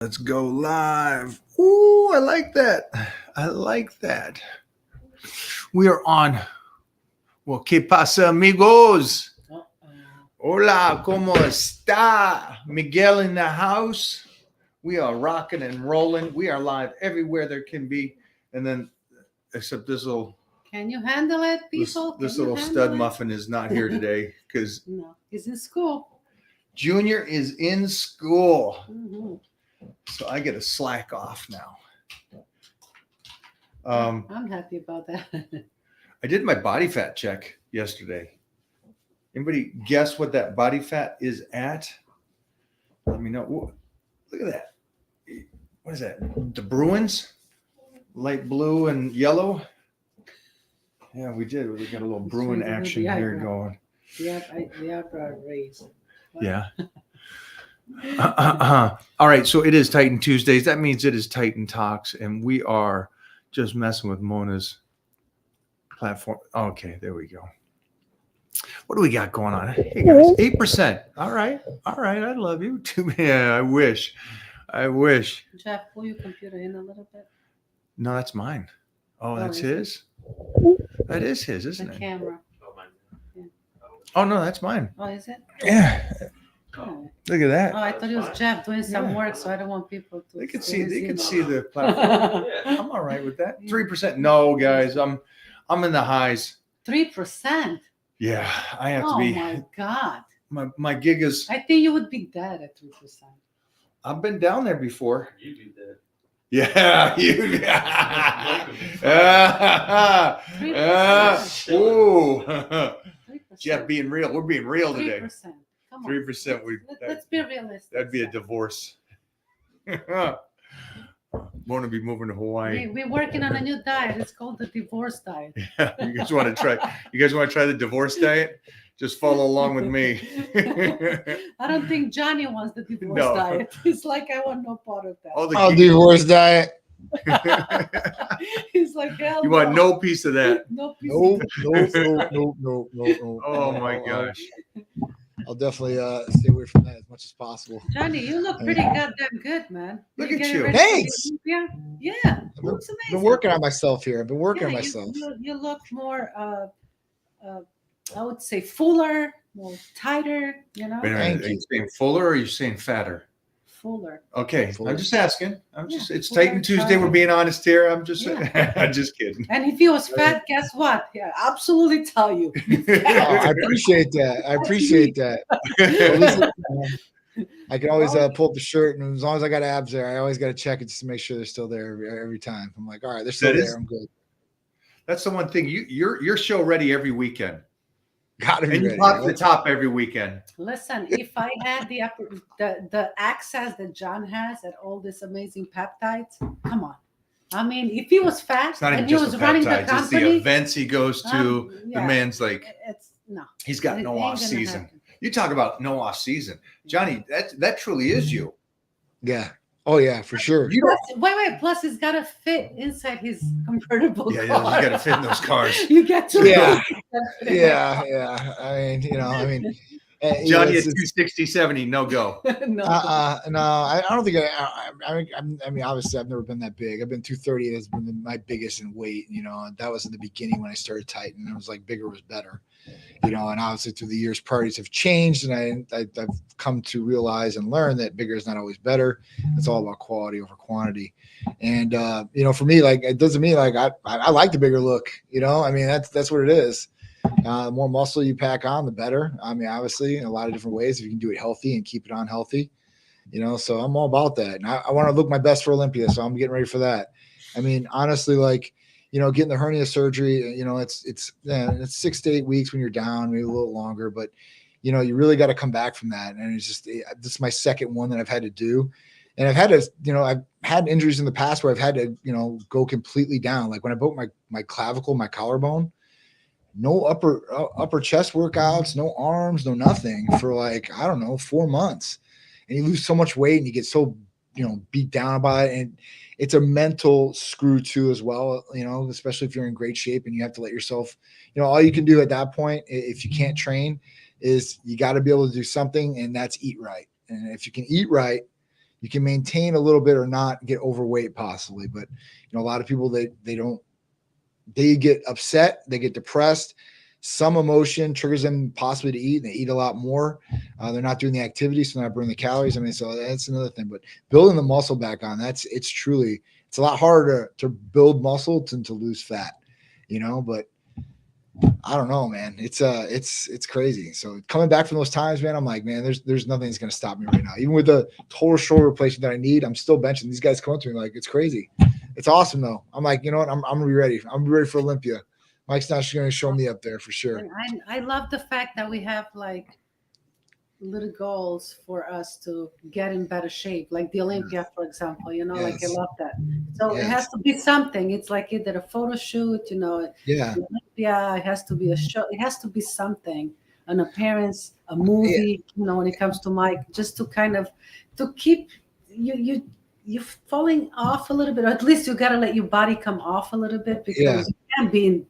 Let's go live. Ooh, I like that. I like that. We are on. Well, ¿qué pasa, amigos? Hola, ¿cómo está? Miguel in the house. We are rocking and rolling. We are live everywhere there can be. And then, except this little. Can you handle it, people? This little stud muffin is not here today because no, he's in school. Junior is in school. Mm-hmm. So I get a slack off now. I'm happy about that. I did my body fat check yesterday. Anybody guess what that body fat is at? Let me know. Ooh, look at that. What is that? The Bruins? Light blue and yellow? Yeah, we did. We got a little Bruin action here going. The eyebrow raised. Yeah. All right, so it is Titan Tuesdays. That means it is Titan Talks, and we are just messing with Mona's platform. Okay, there we go. What do we got going on? Hey guys, 8%. All right, I love you too. Yeah, I wish. Jeff, pull your computer in a little bit. No, that's mine. Oh, that's his. That is his, isn't it? The camera. Oh no, that's mine. Oh, is it? Yeah. Oh. Look at that. Oh, I thought it was Jeff doing some work, so I don't want people to. They can see the platform. I'm all right with that. 3%. No, guys, I'm in the highs. 3%. Yeah, I have to be. Oh my God. My gig is. I think you would be dead at 3%. I've been down there before. You do that. Yeah, you. Ooh. 3%. Jeff being real. We're being real today. 3%. Come on. 3%. Let's be realistic. That'd be a divorce. Want to be moving to Hawaii? We're working on a new diet. It's called the divorce diet. Yeah, you guys want to try? You guys want to try the divorce diet? Just follow along with me. I don't think Johnny wants the divorce diet. It's like I want no part of that. Oh, divorce diet. He's like, hell. You want no piece of that? No piece. No. Oh my gosh. I'll definitely stay away from that as much as possible. Johnny, you look pretty goddamn good, man. Look at you. Thanks. Yeah, looks amazing. I've been working on myself here. I've been working on myself. You look more, I would say, fuller, more tighter. You know. Wait a minute, are you saying fuller or are you saying fatter? Fuller. Okay, Fuller. I'm just asking. It's fuller, Titan Tuesday. tighter. We're being honest here. I'm just Yeah. just kidding. And if he was fat, guess what? Yeah, absolutely tell you. I appreciate that. I can always pull up the shirt, and as long as I got abs there, I always got to check it just to make sure they're still there every time. I'm like, all right, they're still there. I'm good. That's the one thing. You're show ready every weekend. Gotta be and you ready. pop the top every weekend. Listen, if I had the access that John has at all these amazing peptides, come on. I mean, if he was fat It's not even and he just was the running the peptides. It's the company, events he goes to. yeah, the man's like, it's no. he's got It no ain't off gonna season. happen. You talk about no off season, Johnny. That truly is you. Yeah. Oh yeah, for sure. Wait. Plus, it's gotta fit inside his convertible Yeah, car. you got to fit in those cars. You get to. Yeah. I mean, Johnny at 260, 70, no go. No. I don't think I mean, obviously, I've never been that big. I've been 230 has been my biggest in weight. That was in the beginning when I started Titan. It was like bigger was better. And obviously through the years, priorities have changed, and I've come to realize and learn that bigger is not always better. It's all about quality over quantity. And for me, like, it doesn't mean like I like the bigger look. I mean, that's what it is. The more muscle you pack on, the better. I mean, obviously, in a lot of different ways, if you can do it healthy and keep it on healthy, so I'm all about that. And I want to look my best for Olympia, so I'm getting ready for that. I mean, honestly, like, getting the hernia surgery, it's 6 to 8 weeks when you're down, maybe a little longer, but you really got to come back from that. And it's just, this is my second one that I've had to do. And I've had to, I've had injuries in the past where I've had to, go completely down. Like when I broke my clavicle, my collarbone, no upper chest workouts, no arms, no nothing for like, I don't know, 4 months. And you lose so much weight and you get so, beat down by it. And it's a mental screw too, as well, especially if you're in great shape and you have to let yourself, all you can do at that point, if you can't train, is you got to be able to do something, and that's eat right. And if you can eat right, You can maintain a little bit or not get overweight possibly, but a lot of people, they get upset, they get depressed. Some emotion triggers them possibly to eat, and they eat a lot more. They're not doing the activity, so they're not burning the calories. I mean, so that's another thing. But building the muscle back on, it's a lot harder to build muscle than to lose fat, but I don't know, man. It's crazy. So coming back from those times, man, I'm like, man, there's nothing that's gonna stop me right now. Even with the total shoulder replacement that I need, I'm still benching. These guys come up to me like, it's crazy. It's awesome though. I'm like, you know what? I'm gonna be ready. I'm ready for Olympia. Mike's not going to show me up there for sure. And I love the fact that we have like little goals for us to get in better shape, like the Olympia, for example. Like I love that. So it has to be something. It's like either a photo shoot, the Olympia. It has to be a show. It has to be something, an appearance, a movie. When it comes to Mike, just to kind of to keep you're falling off a little bit, or at least you got to let your body come off a little bit, because you can't be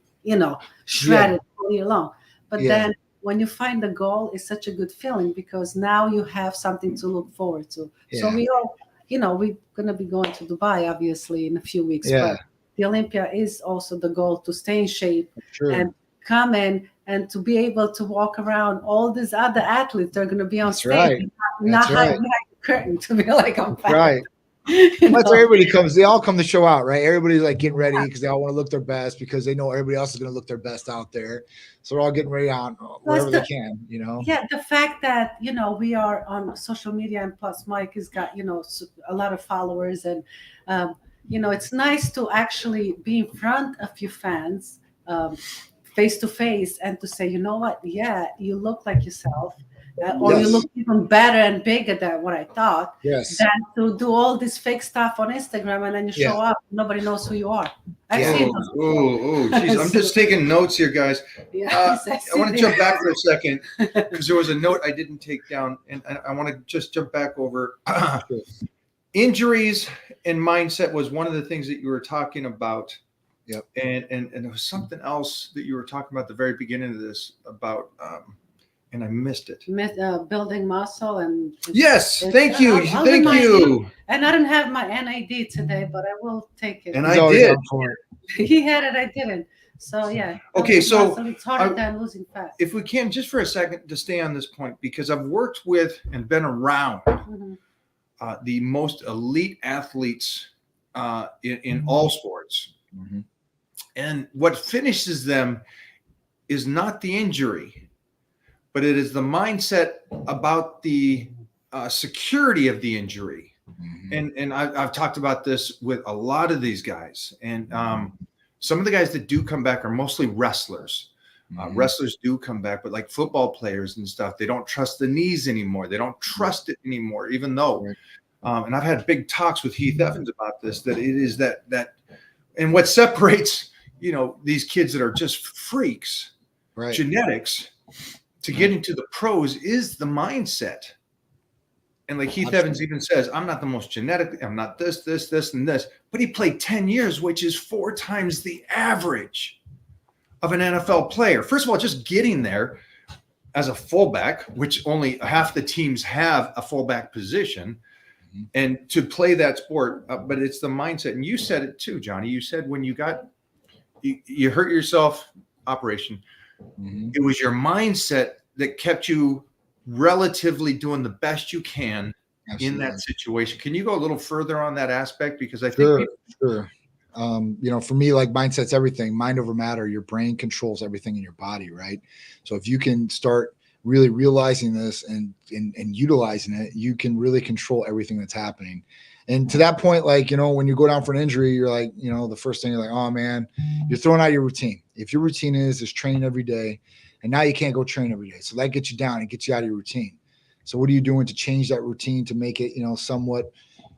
shredded all year long. But then when you find the goal, it's such a good feeling, because now you have something to look forward to. So we all, we're going to be going to Dubai, obviously, in a few weeks. But the Olympia is also the goal, to stay in shape and come in and to be able to walk around all these other athletes. They're going to be on stage, not hide behind the curtain to be like, I'm fat. Right. That's where everybody comes. They all come to show out, right? Everybody's like getting ready because they all want to look their best, because they know everybody else is going to look their best out there. So they're all getting ready on wherever they can, Yeah, the fact that, we are on social media, and plus Mike has got, a lot of followers, and, it's nice to actually be in front of your fans face to face, and to say, you know what? Yeah, you look like yourself. Or you look even better and bigger than what I thought. Yes. Than to do all this fake stuff on Instagram, and then you show up, nobody knows who you are. I've seen those. Geez, I'm just taking notes here, guys. I want to jump back for a second, because there was a note I didn't take down, and I want to just jump back over. Injuries and mindset was one of the things that you were talking about. Yep. And there was something else that you were talking about at the very beginning of this about. And I missed it. Building muscle and thank you. Thank you. And I didn't have my NAD today, but I will take it. And I did. He had it, I didn't. So Okay, so it's harder than losing fat. If we can, just for a second, to stay on this point, because I've worked with and been around the most elite athletes in all sports. Mm-hmm. And what finishes them is not the injury, but it is the mindset about the security of the injury. Mm-hmm. And I've talked about this with a lot of these guys. And some of the guys that do come back are mostly wrestlers. Wrestlers do come back, but like football players and stuff, they don't trust the knees anymore. They don't trust it anymore, even though, and I've had big talks with Heath Evans about this, that it is that, and what separates, these kids that are just freaks, genetics, to get into the pros is the mindset. And like Heath Evans even says, I'm not the most genetic, I'm not this, and this, but he played 10 years, which is 4 times the average of an NFL player. First of all, just getting there as a fullback, which only half the teams have a fullback position, and to play that sport, but it's the mindset. And you said it too, Johnny. You said when you hurt yourself, operation, it was your mindset that kept you relatively doing the best you can in that situation. Can you go a little further on that aspect? Because I think sure. For me, like, mindset's everything. Mind over matter. Your brain controls everything in your body, right? So if you can start really realizing this and utilizing it, you can really control everything that's happening. And to that point, like, when you go down for an injury, you're like, the first thing you're like, oh man, you're throwing out your routine. If your routine is training every day, and now you can't go train every day, so that gets you down and gets you out of your routine. So what are you doing to change that routine to make it, somewhat,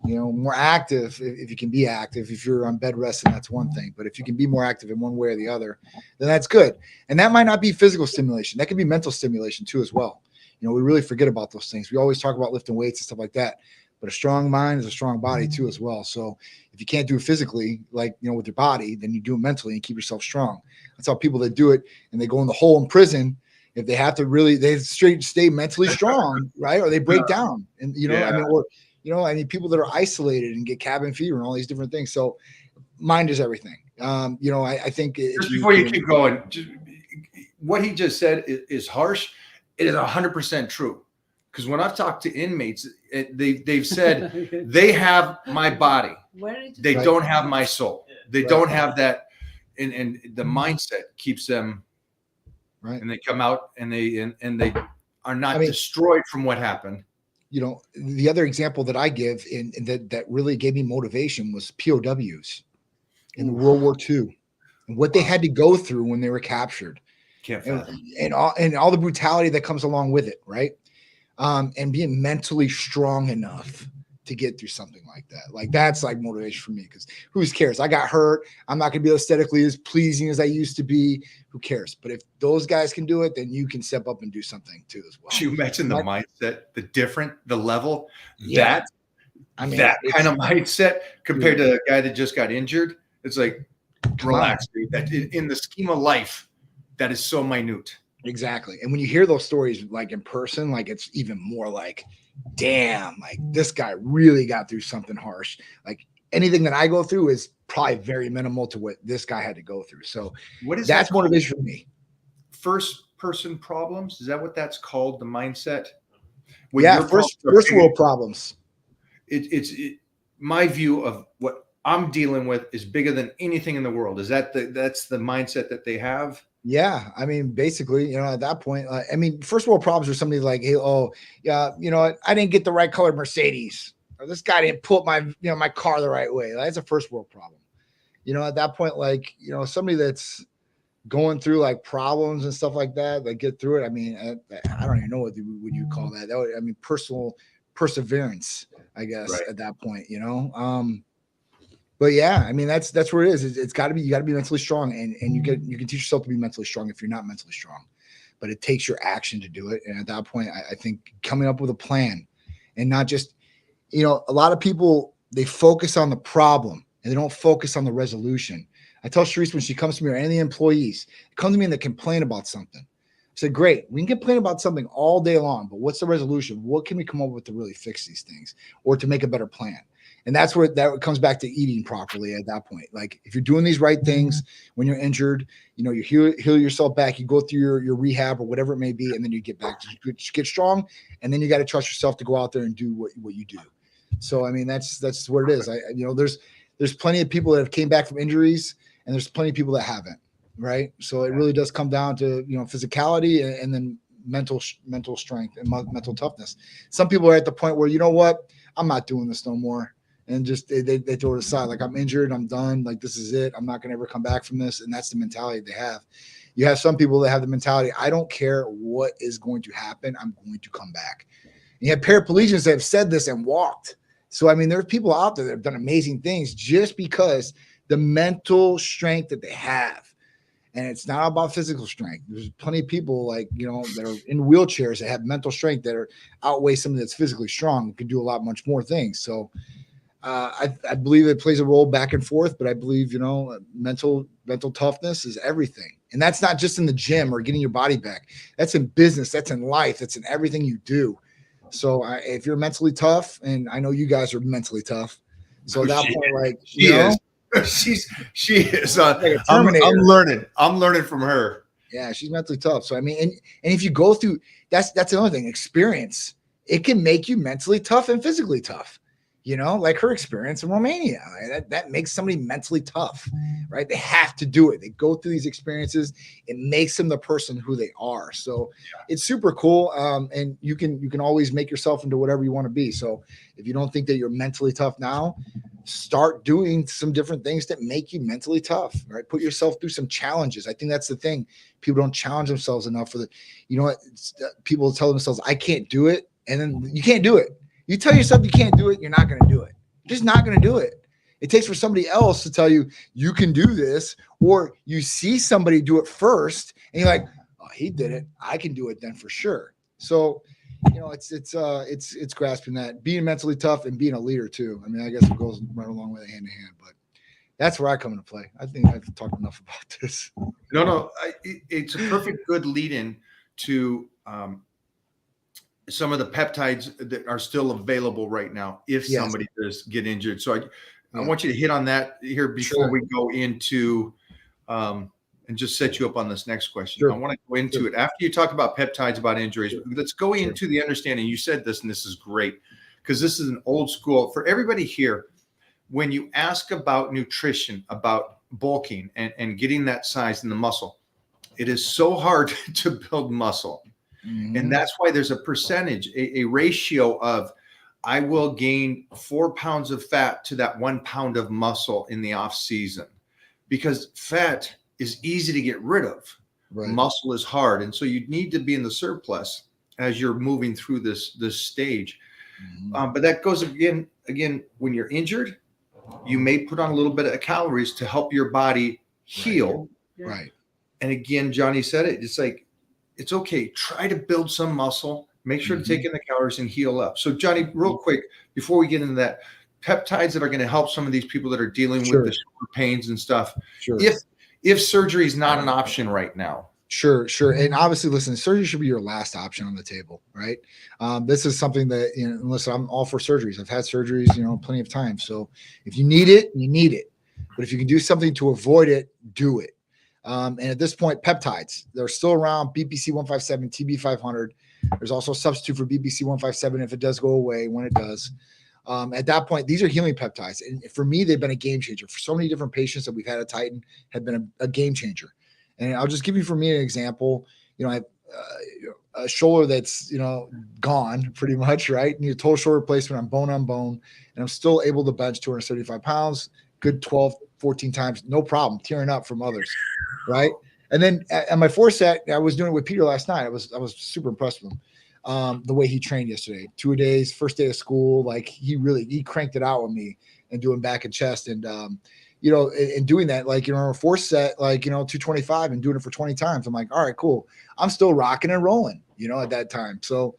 more active? If you can be active, if you're on bed resting, that's one thing. But if you can be more active in one way or the other, then that's good. And that might not be physical stimulation. That could be mental stimulation too, as well. We really forget about those things. We always talk about lifting weights and stuff like that, but a strong mind is a strong body too, as well. So if you can't do it physically, like, with your body, then you do it mentally and keep yourself strong. That's how people that do it and they go in the hole in prison, if they have to really, they stay mentally strong, right? Or they break down and, or You know, I mean, people that are isolated and get cabin fever and all these different things. So mind is everything. You know, I think just before you keep going, what he just said is harsh. It is 100% true. Because when I've talked to inmates, they've said they have my body. They don't have my soul. They don't have that. And the mindset keeps them right. And they come out and they are not destroyed from what happened. You know, the other example that I give in that really gave me motivation was POWs in World War II and what they had to go through when they were captured. Can't fathom. And all the brutality that comes along with it, right? And being mentally strong enough to get through something like that. Like that's like motivation for me because who cares? I got hurt. I'm not going to be aesthetically as pleasing as I used to be. Who cares? But if those guys can do it, then you can step up and do something too as well. You mentioned the mindset, the level, that kind of mindset compared to a guy that just got injured. It's like, relax, dude. That in the scheme of life, that is so minute. Exactly. And when you hear those stories like in person, like it's even more like, damn, like this guy really got through something harsh. Like anything that I go through is probably very minimal to what this guy had to go through. So that's motivation for me. First person problems. Is that what that's called? The mindset? First world problems. It's my view of what I'm dealing with is bigger than anything in the world. Is that's the mindset that they have? Yeah, I mean, basically, you know, at that point, I mean, first world problems are somebody like, hey, oh, yeah, you know, I didn't get the right color Mercedes, or this guy didn't put my car the right way. That's a first world problem. You know, at that point, like, you know, somebody that's going through like problems and stuff like that, like get through it. I mean, I don't even know what you call that. I mean, personal perseverance, I guess, right. At that point, you know. But yeah, I mean, that's where it is. It's got to be, you got to be mentally strong, and you can teach yourself to be mentally strong if you're not mentally strong, but it takes your action to do it. And at that point, I think coming up with a plan and not just, you know, a lot of people, they focus on the problem and they don't focus on the resolution. I tell Sharice when she comes to me or any of the employees, come to me and they complain about something. I said, great, we can complain about something all day long, but what's the resolution? What can we come up with to really fix these things or to make a better plan? And that's where that comes back to eating properly at that point. Like if you're doing these right things when you're injured, you know, you heal yourself back, you go through your rehab or whatever it may be, and then you get back to get strong. And then you got to trust yourself to go out there and do what you do. So, I mean, that's what it is. You know, there's plenty of people that have came back from injuries and there's plenty of people that haven't. Right. So it really does come down to, you know, physicality and then mental strength and mental toughness. Some people are at the point where, you know what, I'm not doing this no more. And just they throw it aside. Like I'm injured, I'm done. Like this is it. I'm not going to ever come back from this. And that's the mentality they have. You have some people that have the mentality, I don't care what is going to happen. I'm going to come back. And you have paraplegics that have said this and walked. So, I mean, there's people out there that have done amazing things just because the mental strength that they have. And it's not about physical strength. There's plenty of people like, you know, that are in wheelchairs that have mental strength that outweigh somebody that's physically strong, can do a lot much more things. So I believe it plays a role back and forth, but I believe, you know, mental toughness is everything. And that's not just in the gym or getting your body back. That's in business. That's in life. That's in everything you do. So if you're mentally tough, and I know you guys are mentally tough. So at that point, like, she is. She is. Like I'm learning from her. Yeah, she's mentally tough. So I mean, and if you go through, that's another thing. Experience, it can make you mentally tough and physically tough. You know, like her experience in Romania, that makes somebody mentally tough, right? They have to do it. They go through these experiences. It makes them the person who they are. So it's super cool. And you can always make yourself into whatever you want to be. So if you don't think that you're mentally tough now, start doing some different things that make you mentally tough, right? Put yourself through some challenges. I think that's the thing. People don't challenge themselves enough for you know what? People tell themselves, I can't do it. And then you can't do it. You tell yourself you can't do it, you're not going to do it. You're just not going to do it. It takes for somebody else to tell you you can do this, or you see somebody do it first and you're like, oh, he did it, I can do it then for sure. So, you know, it's grasping that, being mentally tough and being a leader too. I mean, I guess it goes right along with it hand in hand, but that's where I come into play. I think I've talked enough about this. No, it's a perfect good lead in to some of the peptides that are still available right now if Yes. somebody does get injured. So I Yeah. want you to hit on that here before Sure. we go into and just set you up on this next question. Sure. I want to go into Sure. it after you talk about peptides, about injuries. Sure. Let's go Sure. into the understanding. You said this, and this is great because this is an old school for everybody here. When you ask about nutrition, about bulking and getting that size in the muscle, it is so hard to build muscle. Mhm. And that's why there's a percentage, a ratio of I will gain 4 pounds of fat to that 1 pound of muscle in the off season, because fat is easy to get rid of. Right. Muscle is hard. And so you need to be in the surplus as you're moving through this stage. Mhm. But that goes again, when you're injured, you may put on a little bit of calories to help your body heal. Yeah. Right. And again, Johnny said it. It's like, it's okay. Try to build some muscle. Make sure to take in the calories and heal up. So, Johnny, real quick, before we get into that, peptides that are going to help some of these people that are dealing Sure. with the shoulder pains and stuff. Sure. If surgery is not an option right now. Sure. And obviously, listen, surgery should be your last option on the table, right? This is something that, listen, I'm all for surgeries. I've had surgeries, plenty of times. So if you need it, you need it. But if you can do something to avoid it, do it. And at this point, peptides, they're still around. BPC 157, TB 500. There's also a substitute for BPC 157 if it does go away, when it does. At that point, these are healing peptides. And for me, they've been a game changer. For so many different patients that we've had at Titan, have been a game changer. And I'll just give you, for me, an example. I have a shoulder that's, gone pretty much, right? Need a total shoulder replacement. I'm bone on bone, and I'm still able to bench 275 pounds, good 12, 14 times, no problem, tearing up from others, right? And then at my 4 set, I was doing it with Peter last night. I was super impressed with him. The way he trained yesterday, 2 days, first day of school, like he cranked it out with me and doing back and chest. And, and doing that, like, a 4 set, like, 225 and doing it for 20 times. I'm like, all right, cool. I'm still rocking and rolling, at that time. So,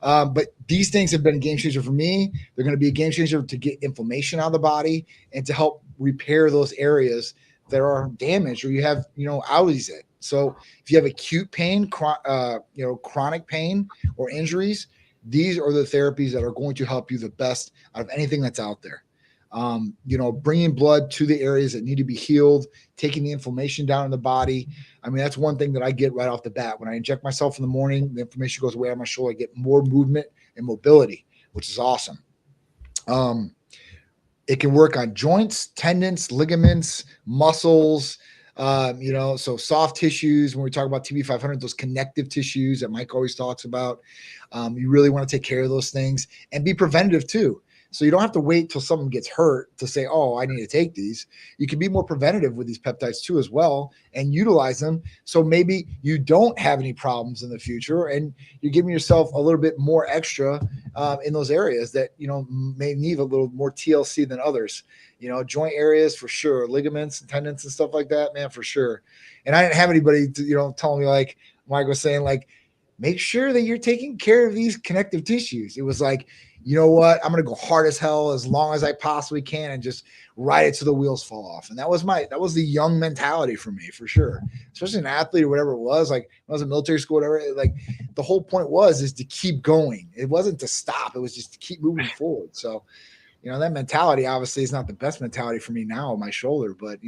but these things have been a game changer for me. They're going to be a game changer to get inflammation out of the body and to help repair those areas that are damaged or you have, outies in. So if you have acute pain, chronic pain or injuries, these are the therapies that are going to help you the best out of anything that's out there. Bringing blood to the areas that need to be healed, taking the inflammation down in the body. I mean, that's one thing that I get right off the bat. When I inject myself in the morning, the inflammation goes away on my shoulder. I get more movement and mobility, which is awesome. It can work on joints, tendons, ligaments, muscles, so soft tissues. When we talk about TB 500, those connective tissues that Mike always talks about, you really want to take care of those things and be preventative too. So you don't have to wait till someone gets hurt to say, oh, I need to take these. You can be more preventative with these peptides too as well and utilize them. So maybe you don't have any problems in the future and you're giving yourself a little bit more extra in those areas that, may need a little more TLC than others. Joint areas for sure, ligaments and tendons and stuff like that, man, for sure. And I didn't have anybody, telling me, like Mike was saying, like, make sure that you're taking care of these connective tissues. It was like, you know what? I'm going to go hard as hell as long as I possibly can and just ride it till the wheels fall off. And that was the young mentality for me, for sure. Especially an athlete or whatever it was. Like when I was in military school, whatever, like the whole point is to keep going. It wasn't to stop. It was just to keep moving forward. So, that mentality obviously is not the best mentality for me now on my shoulder, but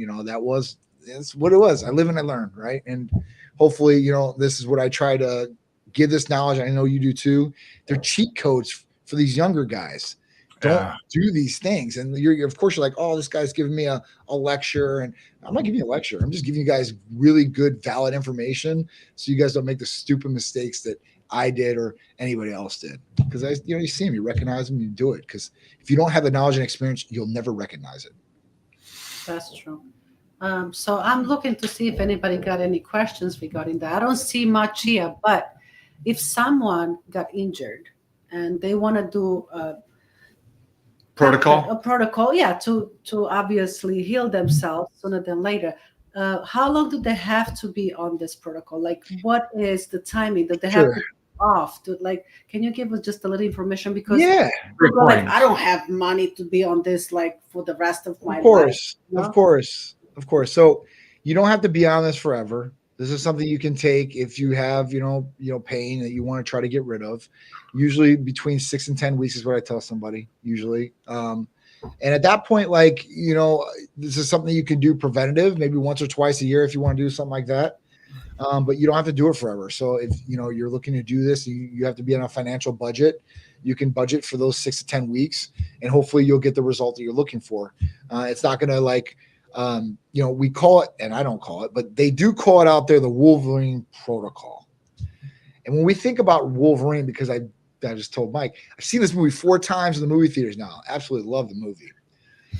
that's what it was. I live and I learn. Right. And hopefully, this is what I try to give this knowledge. I know you do too. They're cheat codes for these younger guys. Don't do these things. And you're of course, you're like, oh, this guy's giving me a lecture. And I'm not giving you a lecture. I'm just giving you guys really good, valid information so you guys don't make the stupid mistakes that I did or anybody else did. Because you see them, you recognize them, you do it. Because if you don't have the knowledge and experience, you'll never recognize it. That's true. So I'm looking to see if anybody got any questions regarding that. I don't see much here, but if someone got injured and they want to do a protocol, yeah, to obviously heal themselves sooner than later. How long do they have to be on this protocol? Like, what is the timing that they have to be off? Can you give us just a little information? Because I don't have money to be on this like for the rest of my life. Of course. So you don't have to be on this forever. This is something you can take if you have, pain that you want to try to get rid of. Usually between 6 and 10 weeks is what I tell somebody usually. And at that point, like, this is something you can do preventative, maybe once or twice a year if you want to do something like that. But you don't have to do it forever. So if you're looking to do this, you have to be on a financial budget. You can budget for those 6 to 10 weeks, and hopefully you'll get the result that you're looking for. It's not going to we call it, and I don't call it, but they do call it out there the Wolverine protocol. And when we think about Wolverine, because I just told Mike, I've seen this movie 4 times in the movie theaters now. Absolutely love the movie.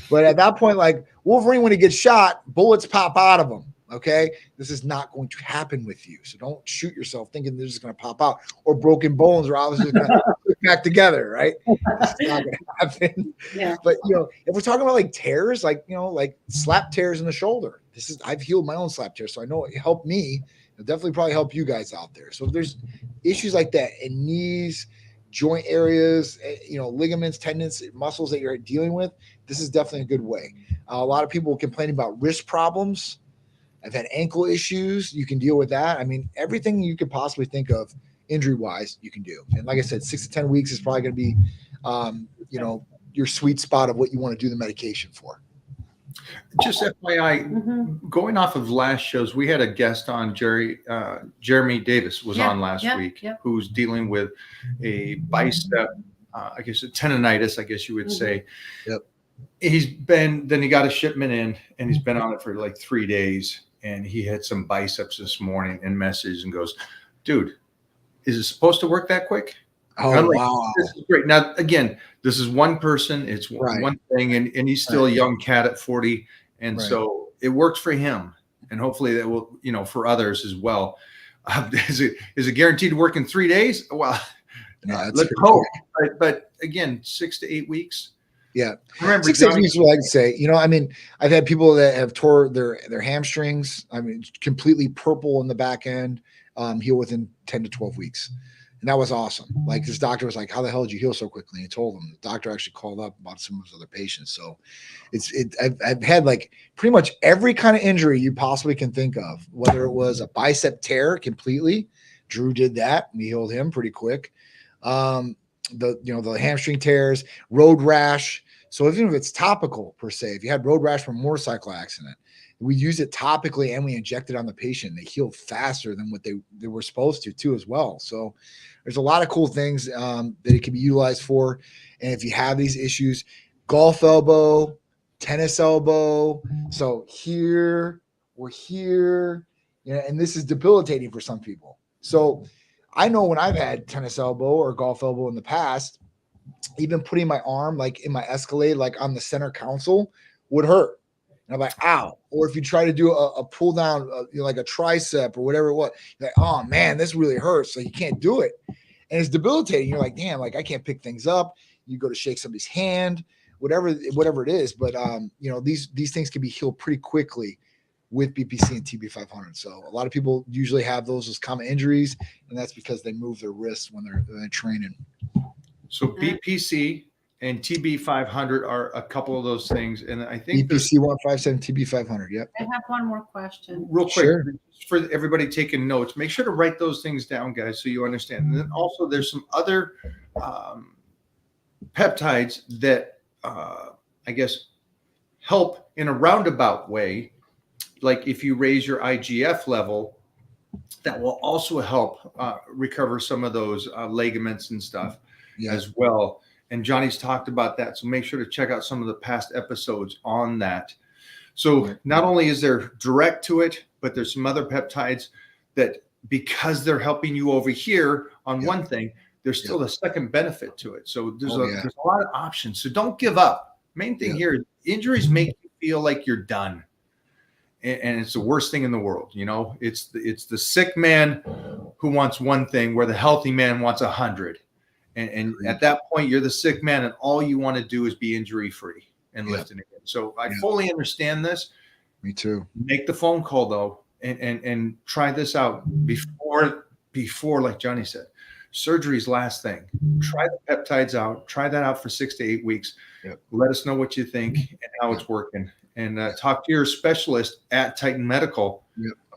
But at that point, like Wolverine, when he gets shot, bullets pop out of him. Okay, this is not going to happen with you. So don't shoot yourself thinking they're just going to pop out, or broken bones are obviously going to put back together, right? It's not going to happen. Yeah. But if we're talking about like tears, like slap tears in the shoulder, I've healed my own slap tears, so I know it helped me. It'll definitely probably help you guys out there. So if there's issues like that in knees, joint areas, ligaments, tendons, muscles that you're dealing with, this is definitely a good way. A lot of people complaining about wrist problems. I've had ankle issues. You can deal with that. I mean, everything you could possibly think of injury-wise, you can do. And like I said, 6 to 10 weeks is probably going to be, your sweet spot of what you want to do the medication for. Just FYI, going off of last shows, we had a guest on, Jeremy Davis was on last week, who's dealing with a bicep, I guess a tendonitis, I guess you would say. Yep. Then he got a shipment in, and he's been on it for like 3 days. And he had some biceps this morning and messaged and goes, dude, is it supposed to work that quick? Oh, wow. This is great. Now, again, this is one person. It's one thing. And he's still a young cat at 40. And so it works for him. And hopefully that will, for others as well. Is it guaranteed to work in 3 days? Well, let's hope. But again, 6 to 8 weeks. Yeah. Remember, 6 to 8 weeks is what I'd say. I've had people that have tore their hamstrings. I mean, completely purple in the back end, heal within 10 to 12 weeks. And that was awesome. Like, this doctor was like, how the hell did you heal so quickly? And he told him. The doctor actually called up about some of his other patients. So I've had like pretty much every kind of injury you possibly can think of, whether it was a bicep tear completely. Drew did that. We healed him pretty quick. The hamstring tears, road rash. So even if it's topical per se, if you had road rash from a motorcycle accident, we use it topically and we inject it on the patient. They heal faster than what they were supposed to too as well. So there's a lot of cool things that it can be utilized for. And if you have these issues, golf elbow, tennis elbow, so here or here, and this is debilitating for some people. So I know when I've had tennis elbow or golf elbow in the past, even putting my arm like in my Escalade, like on the center console, would hurt. And I'm like, ow. Or if you try to do a pull down, like a tricep or whatever it was, you're like, oh man, this really hurts. So you can't do it. And it's debilitating. You're like, damn, like I can't pick things up. You go to shake somebody's hand, whatever it is. But these things can be healed pretty quickly with BPC and TB500. So a lot of people usually have those as common injuries, and that's because they move their wrists when they're training. So BPC and TB500 are a couple of those things. And I think BPC 157, TB500. Yep. I have one more question. Real quick, Sure. For everybody taking notes, make sure to write those things down, guys, so you understand. And then also there's some other peptides that I guess help in a roundabout way. Like if you raise your IGF level, that will also help recover some of those ligaments and stuff as well. And Johnny's talked about that. So make sure to check out some of the past episodes on that. So not only is there direct to it, but there's some other peptides that, because they're helping you over here on one thing, there's still a second benefit to it. So there's there's a lot of options. So don't give up. Main thing here is injuries make you feel like you're done. And it's the worst thing in the world. It's the sick man who wants one thing where the healthy man wants 100. And at that point, you're the sick man, and all you want to do is be injury-free and lifting again. So I fully understand this. Me too. Make the phone call, though, and try this out before, like Johnny said. Surgery's last thing. Try the peptides out. Try that out for 6 to 8 weeks. Let us know what you think and how it's working. And talk to your specialist at Titan Medical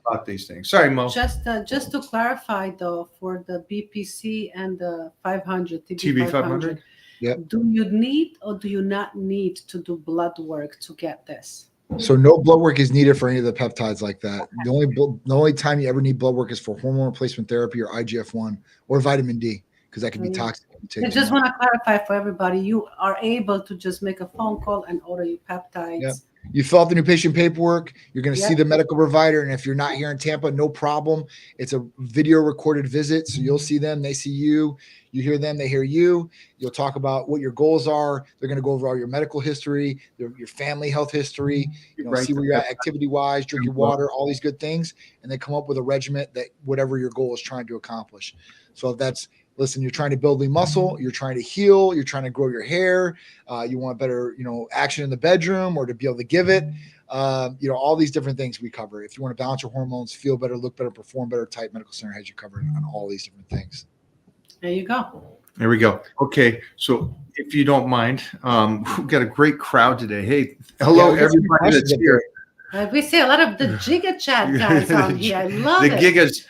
about these things. Sorry, Mo. Just to clarify though, for the BPC and the 500 TB 500. Yep. do you need or do you not need to do blood work to get this? So no blood work is needed for any of the peptides like that. The only time you ever need blood work is for hormone replacement therapy or IGF-1 or vitamin D, because that can be toxic. I just want to clarify for everybody, you are able to just make a phone call and order your peptides. Yep. You fill out the new patient paperwork. You're going to see Yep. the medical provider. And if you're not here in Tampa, no problem. It's a video recorded visit. So you'll see them. They see you. You hear them. They hear you. You'll talk about what your goals are. They're going to go over all your medical history, your family health history, see where you're at activity wise, drink your water, all these good things. And they come up with a regimen that whatever your goal is trying to accomplish. So if that's, listen, you're trying to build lean muscle, you're trying to heal, you're trying to grow your hair, you want better, action in the bedroom or to be able to give it, all these different things we cover. If you want to balance your hormones, feel better, look better, perform better, Titan Medical Center has you covered on all these different things. There you go. There we go. Okay, so if you don't mind, we've got a great crowd today. Hey, hello everybody that's here. We see a lot of the Giga Chat guys on here. I love the it. Gigas.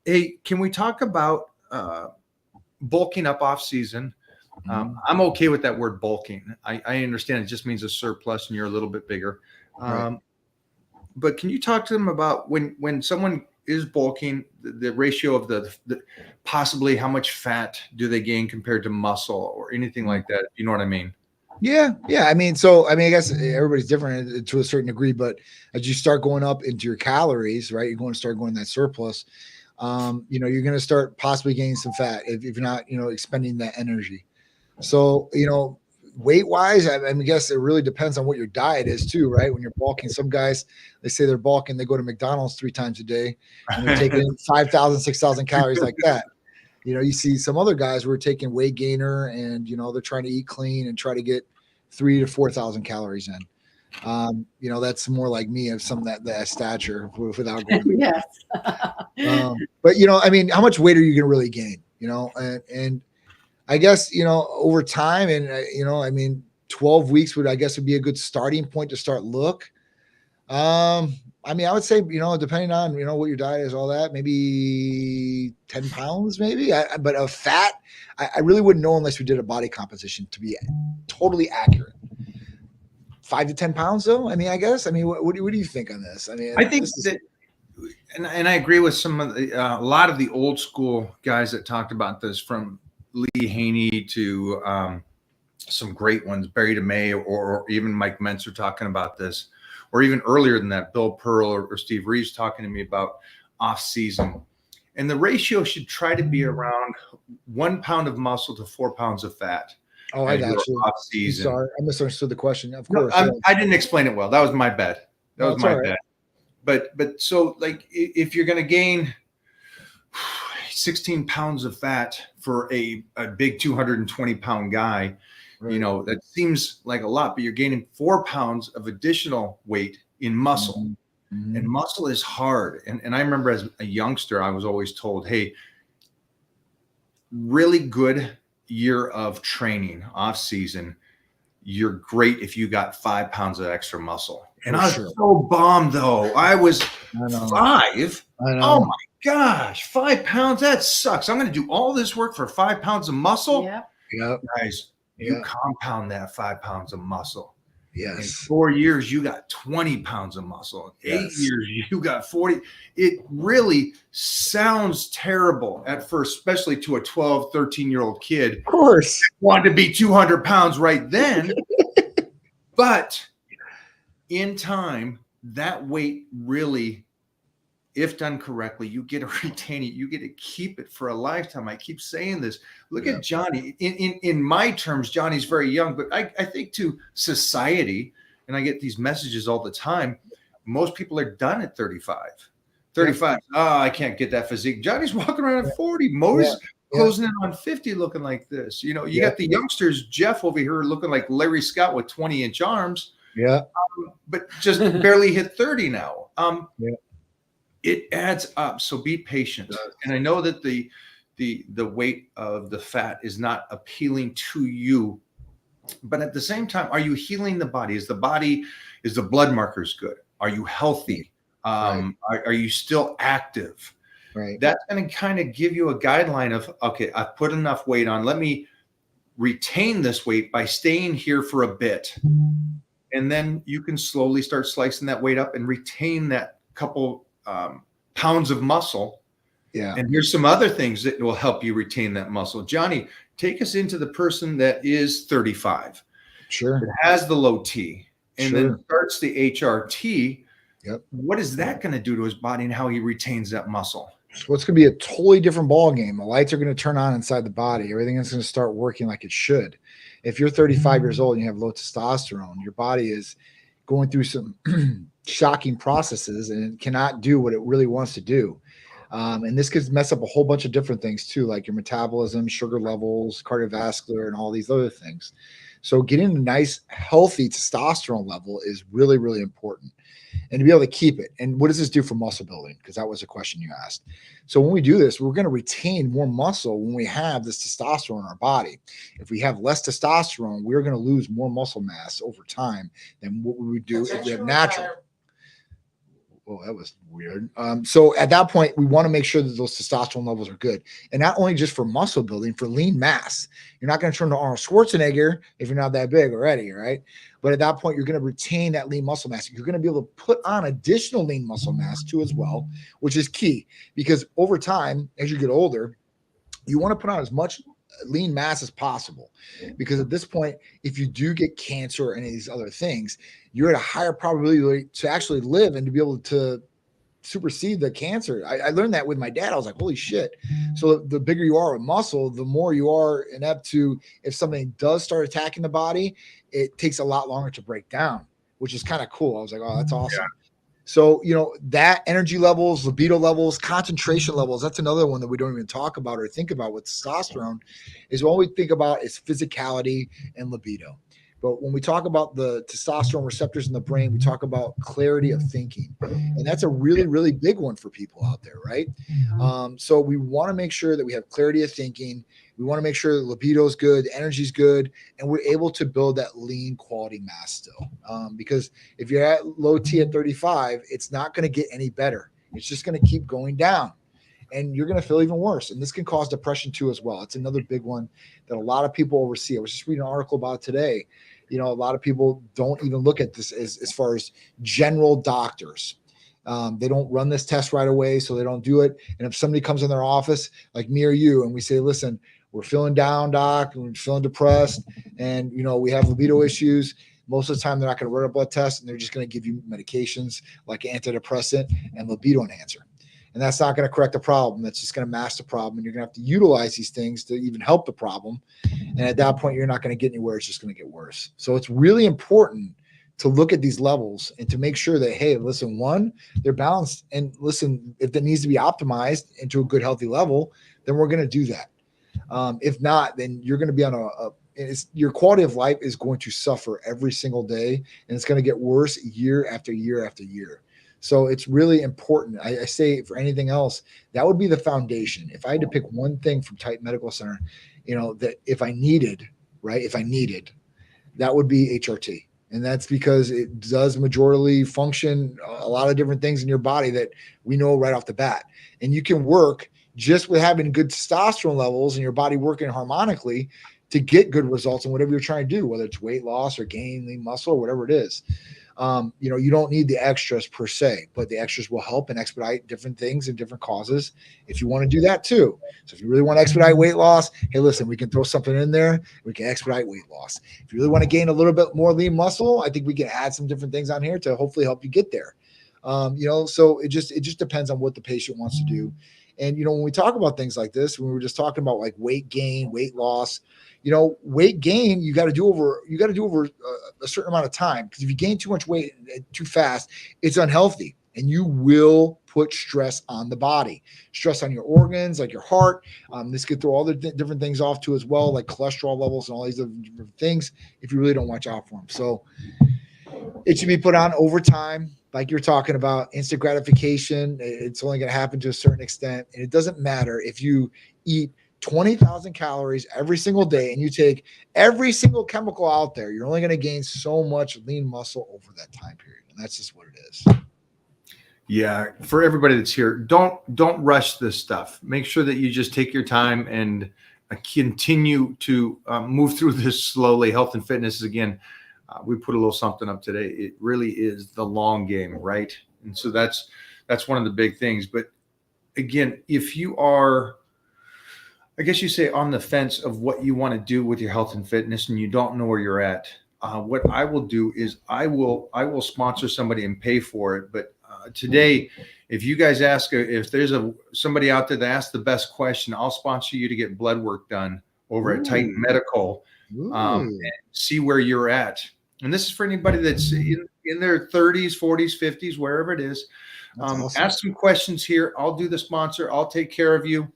Hey, can we talk about bulking up off season? I'm okay with that word bulking. I understand it just means a surplus and you're a little bit bigger. Right. But can you talk to them about when someone is bulking, the ratio of the possibly how much fat do they gain compared to muscle or anything like that? You know what I mean? Yeah. I I guess everybody's different to a certain degree, but as you start going up into your calories, right, you're going to start going that surplus. You're going to start possibly gaining some fat if you're not, expending that energy. So, weight wise, I guess it really depends on what your diet is too, right? When you're bulking, some guys, they say they're bulking, they go to McDonald's 3 times a day and they're taking 5,000, 6,000 calories like that. You see some other guys who are taking weight gainer and, they're trying to eat clean and try to get 3,000 to 4,000 calories in. That's more like me of some of that stature without going. Yes. But how much weight are you going to really gain? And I guess over time, and 12 weeks would be a good starting point to start look. I would say depending on what your diet is, all that, maybe 10 pounds, maybe. But of fat, I really wouldn't know unless we did a body composition to be totally accurate. 5 to 10 pounds, though. I guess. What do you think on this? I think that, and I agree with some of a lot of the old school guys that talked about this, from Lee Haney to some great ones, Barry DeMay, or even Mike Mentzer talking about this, or even earlier than that, Bill Pearl or Steve Reeves talking to me about off season. And the ratio should try to be around 1 pound of muscle to 4 pounds of fat. Oh, I got you. Off season. Sorry, I misunderstood the question. Of course, I didn't explain it well. That was my bad. That was my bad. But so, like, if you're going to gain 16 pounds of fat for a big 220-pound guy, right, that seems like a lot, but you're gaining 4 pounds of additional weight in muscle. Mm-hmm. And muscle is hard. And I remember as a youngster, I was always told, hey, really good year of training off season, you're great if you got 5 pounds of extra muscle. And I was so bummed, though. I was 5. I know. Oh my gosh, 5 pounds, that sucks. I'm going to do all this work for 5 pounds of muscle. Yep. Guys, you compound that 5 pounds of muscle. Yes. In 4 years, you got 20 pounds of muscle. In 8 years, you got 40. It really sounds terrible at first, especially to a 12, 13-year-old kid. Of course. Wanted to be 200 pounds right then. But in time, that weight really, if done correctly, you get to retain it. You get to keep it for a lifetime. I keep saying this. Look at Johnny. In my terms, Johnny's very young, but I think to society, and I get these messages all the time, most people are done at 35. 35. Oh, I can't get that physique. Johnny's walking around at 40. Mo's closing in on 50 looking like this. You got the youngsters, Jeff over here looking like Larry Scott with 20-inch arms. Yeah. But just barely hit 30 now. It adds up. So be patient. And I know that the weight of the fat is not appealing to you, but at the same time, are you healing the body? Is the blood markers good? Are you healthy? Are you still active? Right. That's going to kind of give you a guideline of, okay, I've put enough weight on. Let me retain this weight by staying here for a bit. And then you can slowly start slicing that weight up and retain that couple pounds of muscle. Yeah. And here's some other things that will help you retain that muscle. Johnny, take us into the person that is 35. Sure. That has the low T and Sure. then starts the HRT. Yep. What is that going to do to his body and how he retains that muscle? So it's going to be a totally different ball game. The lights are going to turn on inside the body. Everything is going to start working like it should. If you're 35 years old and you have low testosterone, your body is going through some shocking processes and it cannot do what it really wants to do. And this could mess up a whole bunch of different things too, like your metabolism, sugar levels, cardiovascular, and all these other things. So getting a nice, healthy testosterone level is really, really important. And to be able to keep it. And what does this do for muscle building? Because that was a question you asked. So when we do this, we're going to retain more muscle when we have this testosterone in our body. If we have less testosterone, we're going to lose more muscle mass over time than what we would do if we have natural. Well, that was weird. So at that point, we want to make sure that those testosterone levels are good. And not only just for muscle building, for lean mass. You're not going to turn to Arnold Schwarzenegger if you're not that big already, right? But at that point, you're going to retain that lean muscle mass. You're going to be able to put on additional lean muscle mass too as well, which is key. Because over time, as you get older, you want to put on as much lean mass as possible. Because at this point, if you do get cancer or any of these other things, you're at a higher probability to actually live and to be able to supersede the cancer. I learned that with my dad. I was like, holy shit. So the bigger you are with muscle, the more you are inept to, if something does start attacking the body, it takes a lot longer to break down, which is kind of cool. I was like, oh, that's awesome. Yeah. So, that energy levels, libido levels, concentration levels, that's another one that we don't even talk about or think about with testosterone, is what we think about is physicality and libido. But when we talk about the testosterone receptors in the brain, we talk about clarity of thinking. And that's a really, really big one for people out there, right? So we want to make sure that we have clarity of thinking. We want to make sure that libido is good, energy is good, and we're able to build that lean quality mass still. Because if you're at low T at 35, it's not going to get any better. It's just going to keep going down. And you're going to feel even worse. And this can cause depression too as well. It's another big one that a lot of people oversee. I was just reading an article about it today. A lot of people don't even look at this as far as general doctors. They don't run this test right away, so they don't do it. And if somebody comes in their office, like me or you, and we say, listen, we're feeling down, doc, and we're feeling depressed, and, we have libido issues, most of the time they're not going to run a blood test, and they're just going to give you medications like antidepressant and libido enhancer. And that's not going to correct the problem. That's just going to mask the problem. And you're going to have to utilize these things to even help the problem. And at that point, you're not going to get anywhere. It's just going to get worse. So it's really important to look at these levels and to make sure that, hey, listen, one, they're balanced. And listen, if that needs to be optimized into a good, healthy level, then we're going to do that. If not, then you're going to be on your quality of life is going to suffer every single day. And it's going to get worse year after year after year. So it's really important. I say for anything else, that would be the foundation. If I had to pick one thing from Titan Medical Center, that if I needed, that would be HRT. And that's because it does majorly function a lot of different things in your body that we know right off the bat. And you can work just with having good testosterone levels and your body working harmonically to get good results in whatever you're trying to do, whether it's weight loss or gain lean muscle or whatever it is. You don't need the extras per se, but the extras will help and expedite different things and different causes if you want to do that too. So if you really want to expedite weight loss, hey, listen, we can throw something in there. We can expedite weight loss. If you really want to gain a little bit more lean muscle, I think we can add some different things on here to hopefully help you get there. So it just depends on what the patient wants to do. And, when we talk about things like this, when we were just talking about like weight gain, weight loss, weight gain, you got to do over a certain amount of time, because if you gain too much weight too fast, it's unhealthy and you will put stress on the body, stress on your organs, like your heart. This could throw all the different things off too as well, like cholesterol levels and all these different things if you really don't watch out for them. So it should be put on over time. Like you're talking about instant gratification, it's only going to happen to a certain extent. And it doesn't matter if you eat 20,000 calories every single day and you take every single chemical out there, you're only going to gain so much lean muscle over that time period. And that's just what it is. Yeah, for everybody that's here, don't rush this stuff. Make sure that you just take your time and continue to move through this slowly. Health and fitness is again, we put a little something up today. It really is the long game, right? And so that's one of the big things. But again, if you are, I guess you say, on the fence of what you want to do with your health and fitness, and you don't know where you're at, what I will do is I will sponsor somebody and pay for it. But today, if you guys ask, if there's somebody out there that asks the best question, I'll sponsor you to get blood work done over at Titan Medical, and see where you're at. And this is for anybody that's in their 30s, 40s, 50s, wherever it is. Awesome. Ask some questions here. I'll do the sponsor. I'll take care of you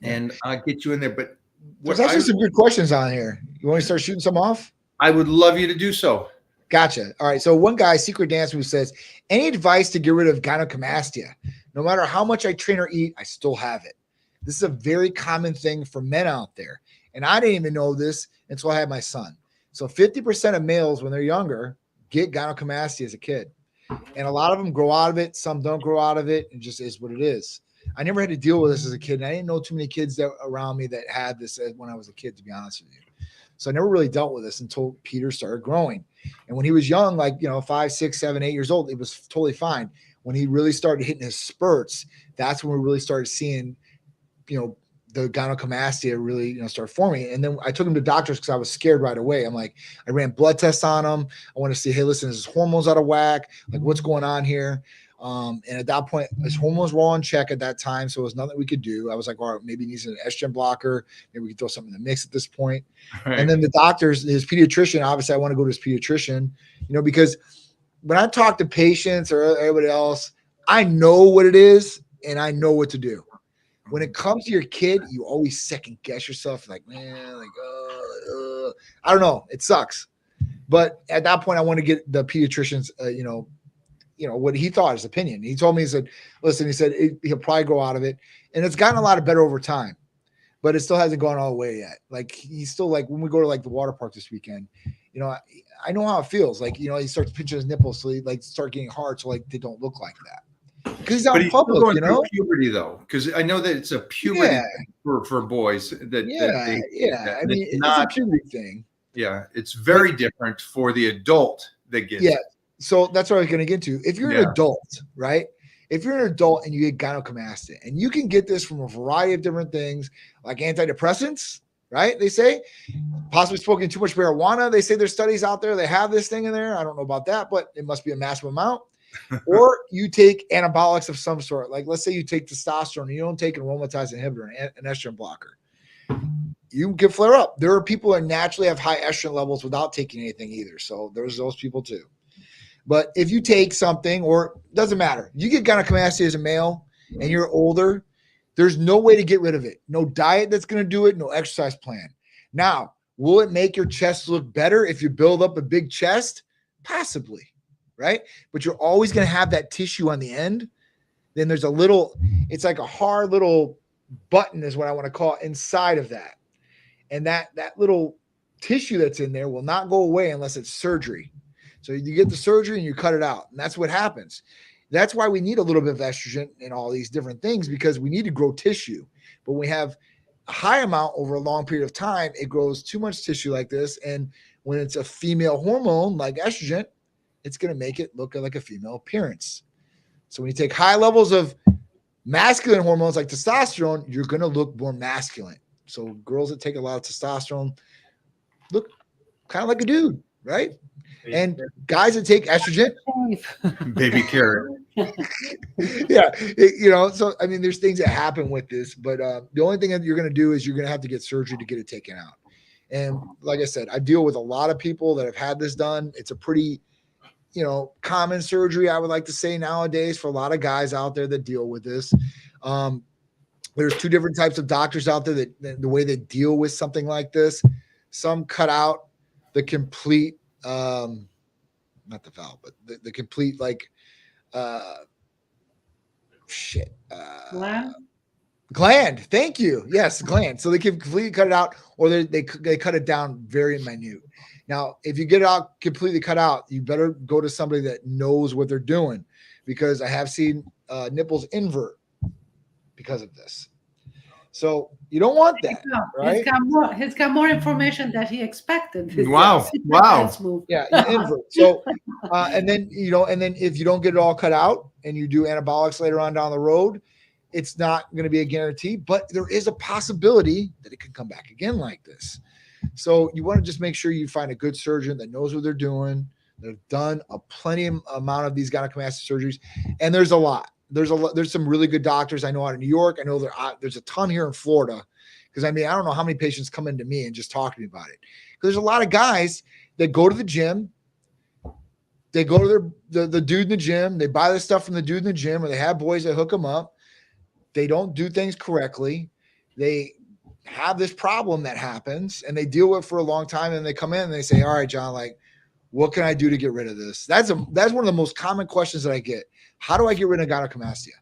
and get you in there. But there's actually some good questions on here. You want to start shooting some off? I would love you to do so. Gotcha. All right. So one guy, Secret Dancer, who says, any advice to get rid of gynecomastia? No matter how much I train or eat, I still have it. This is a very common thing for men out there. And I didn't even know this until I had my son. So 50% of males, when they're younger, get gynecomastia as a kid. And a lot of them grow out of it. Some don't grow out of it. It just is what it is. I never had to deal with this as a kid. And I didn't know too many kids that around me that had this when I was a kid, to be honest with you. So I never really dealt with this until Peter started growing. And when he was young, like, 5, 6, 7, 8 years old, it was totally fine. When he really started hitting his spurts, that's when we really started seeing, the gynecomastia really, start forming. And then I took him to doctors because I was scared right away. I'm like, I ran blood tests on him. I want to see, hey, listen, is his hormones out of whack? Like, what's going on here? And at that point, his hormones were all in check at that time. So it was nothing we could do. I was like, all right, maybe he needs an estrogen blocker. Maybe we could throw something in the mix at this point. Right. And then the doctors, his pediatrician, obviously I want to go to his pediatrician, because when I talk to patients or everybody else, I know what it is and I know what to do. When it comes to your kid, you always second guess yourself. Like, man, like, I don't know. It sucks. But at that point, I want to get the pediatrician's, what he thought, his opinion. He told me, he said, listen, he said, he'll probably grow out of it. And it's gotten a lot better over time, but it still hasn't gone all the way yet. Like, he's still like, when we go to like the water park this weekend, I know how it feels. Like, he starts pinching his nipples. So he like start getting hard. So like, they don't look like that. Because he's out in public, going through puberty though. Because I know that it's a puberty thing for boys. I mean, it's a puberty thing. Yeah, it's very different for the adult that gets it. So that's what I was going to get to. If you're an adult, right? If you're an adult and you get gynecomastia, and you can get this from a variety of different things, like antidepressants, right? They say possibly smoking too much marijuana. They say there's studies out there. They have this thing in there. I don't know about that, but it must be a massive amount. Or you take anabolics of some sort. Like, let's say you take testosterone and you don't take an aromatase inhibitor, an estrogen blocker. You can flare up. There are people that naturally have high estrogen levels without taking anything either. So there's those people too. But if you take something, or doesn't matter, you get gynecomastia as a male and you're older, there's no way to get rid of it. No diet that's going to do it. No exercise plan. Now, will it make your chest look better if you build up a big chest? Possibly. Right? But you're always going to have that tissue on the end. Then there's it's like a hard little button is what I want to call it inside of that. And that little tissue that's in there will not go away unless it's surgery. So you get the surgery and you cut it out. And that's what happens. That's why we need a little bit of estrogen and all these different things, because we need to grow tissue. But when we have a high amount over a long period of time, it grows too much tissue like this. And when it's a female hormone like estrogen, it's going to make it look like a female appearance. So when you take high levels of masculine hormones like testosterone, you're going to look more masculine. So girls that take a lot of testosterone look kind of like a dude, right? And guys that take estrogen, baby carrot. So I mean, there's things that happen with this, but the only thing that you're going to do is you're going to have to get surgery to get it taken out. And like I said, I deal with a lot of people that have had this done. It's a pretty common surgery, I would like to say, nowadays for a lot of guys out there that deal with this. There's two different types of doctors out there that the way they deal with something like this. Some cut out the complete, not the valve, but the complete gland. Thank you. Yes, gland. So they can completely cut it out, or they cut it down very minute. Now, if you get it out completely cut out, you better go to somebody that knows what they're doing, because I have seen nipples invert because of this. So you don't want that, right? He's got more information than he expected. Wow. Wow. Smooth. Yeah, you invert. So, and then if you don't get it all cut out and you do anabolics later on down the road, it's not going to be a guarantee, but there is a possibility that it could come back again like this. So you want to just make sure you find a good surgeon that knows what they're doing. They've done a plenty amount of these gynecomastia surgeries, and there's a lot. There's some really good doctors I know out of New York. I know there's a ton here in Florida, because I don't know how many patients come into me and just talk to me about it. Because there's a lot of guys that go to the gym, they go to the dude in the gym, they buy the stuff from the dude in the gym, or they have boys that hook them up. They don't do things correctly. They have this problem that happens, and they deal with it for a long time, and they come in and they say, all right, John, like, what can I do to get rid of this? That's one of the most common questions that I get. How do I get rid of gynecomastia?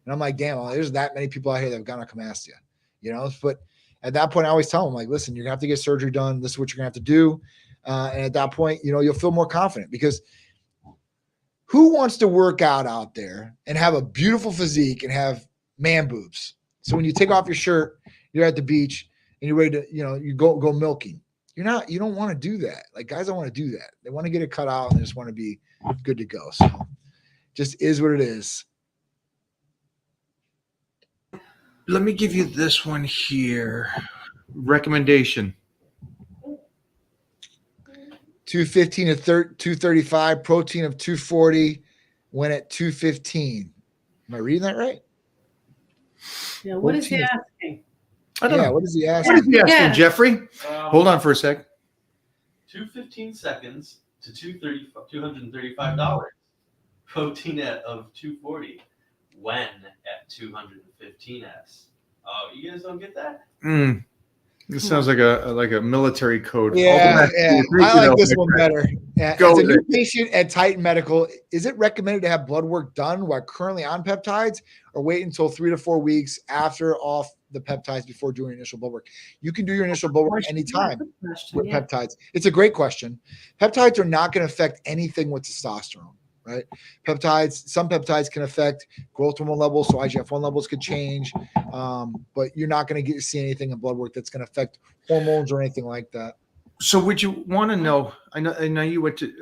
And I'm like, damn, well, there's that many people out here that have gynecomastia, but at that point, I always tell them, like, listen, you're gonna have to get surgery done. This is what you're gonna have to do. And at that point, you'll feel more confident, because who wants to work out there and have a beautiful physique and have man boobs? So when you take off your shirt, you're at the beach and you're ready to, you go milking. You don't want to do that. Like, guys don't want to do that. They want to get it cut out and they just want to be good to go. So just is what it is. Let me give you this one here. Recommendation. 215 to 235, protein of 240, went at 215. Am I reading that right? Yeah, what is he asking? I don't know. What is he asking? What is he asking, Jeffrey? Hold on for a sec. 215 seconds to $235. Protein of 240. When at 215s. Oh, you guys don't get that? This sounds like a military code. Yeah. I like this one better. As a new with patient at Titan Medical, is it recommended to have blood work done while currently on peptides, or wait until 3 to 4 weeks after off the peptides before doing initial blood work? You can do your initial blood work anytime with peptides. It's a great question. Peptides are not going to affect anything with testosterone, right? Some peptides can affect growth hormone levels, so IGF-1 levels could change, but you're not going to see anything in blood work that's going to affect hormones or anything like that. So would you want to know, I know you went to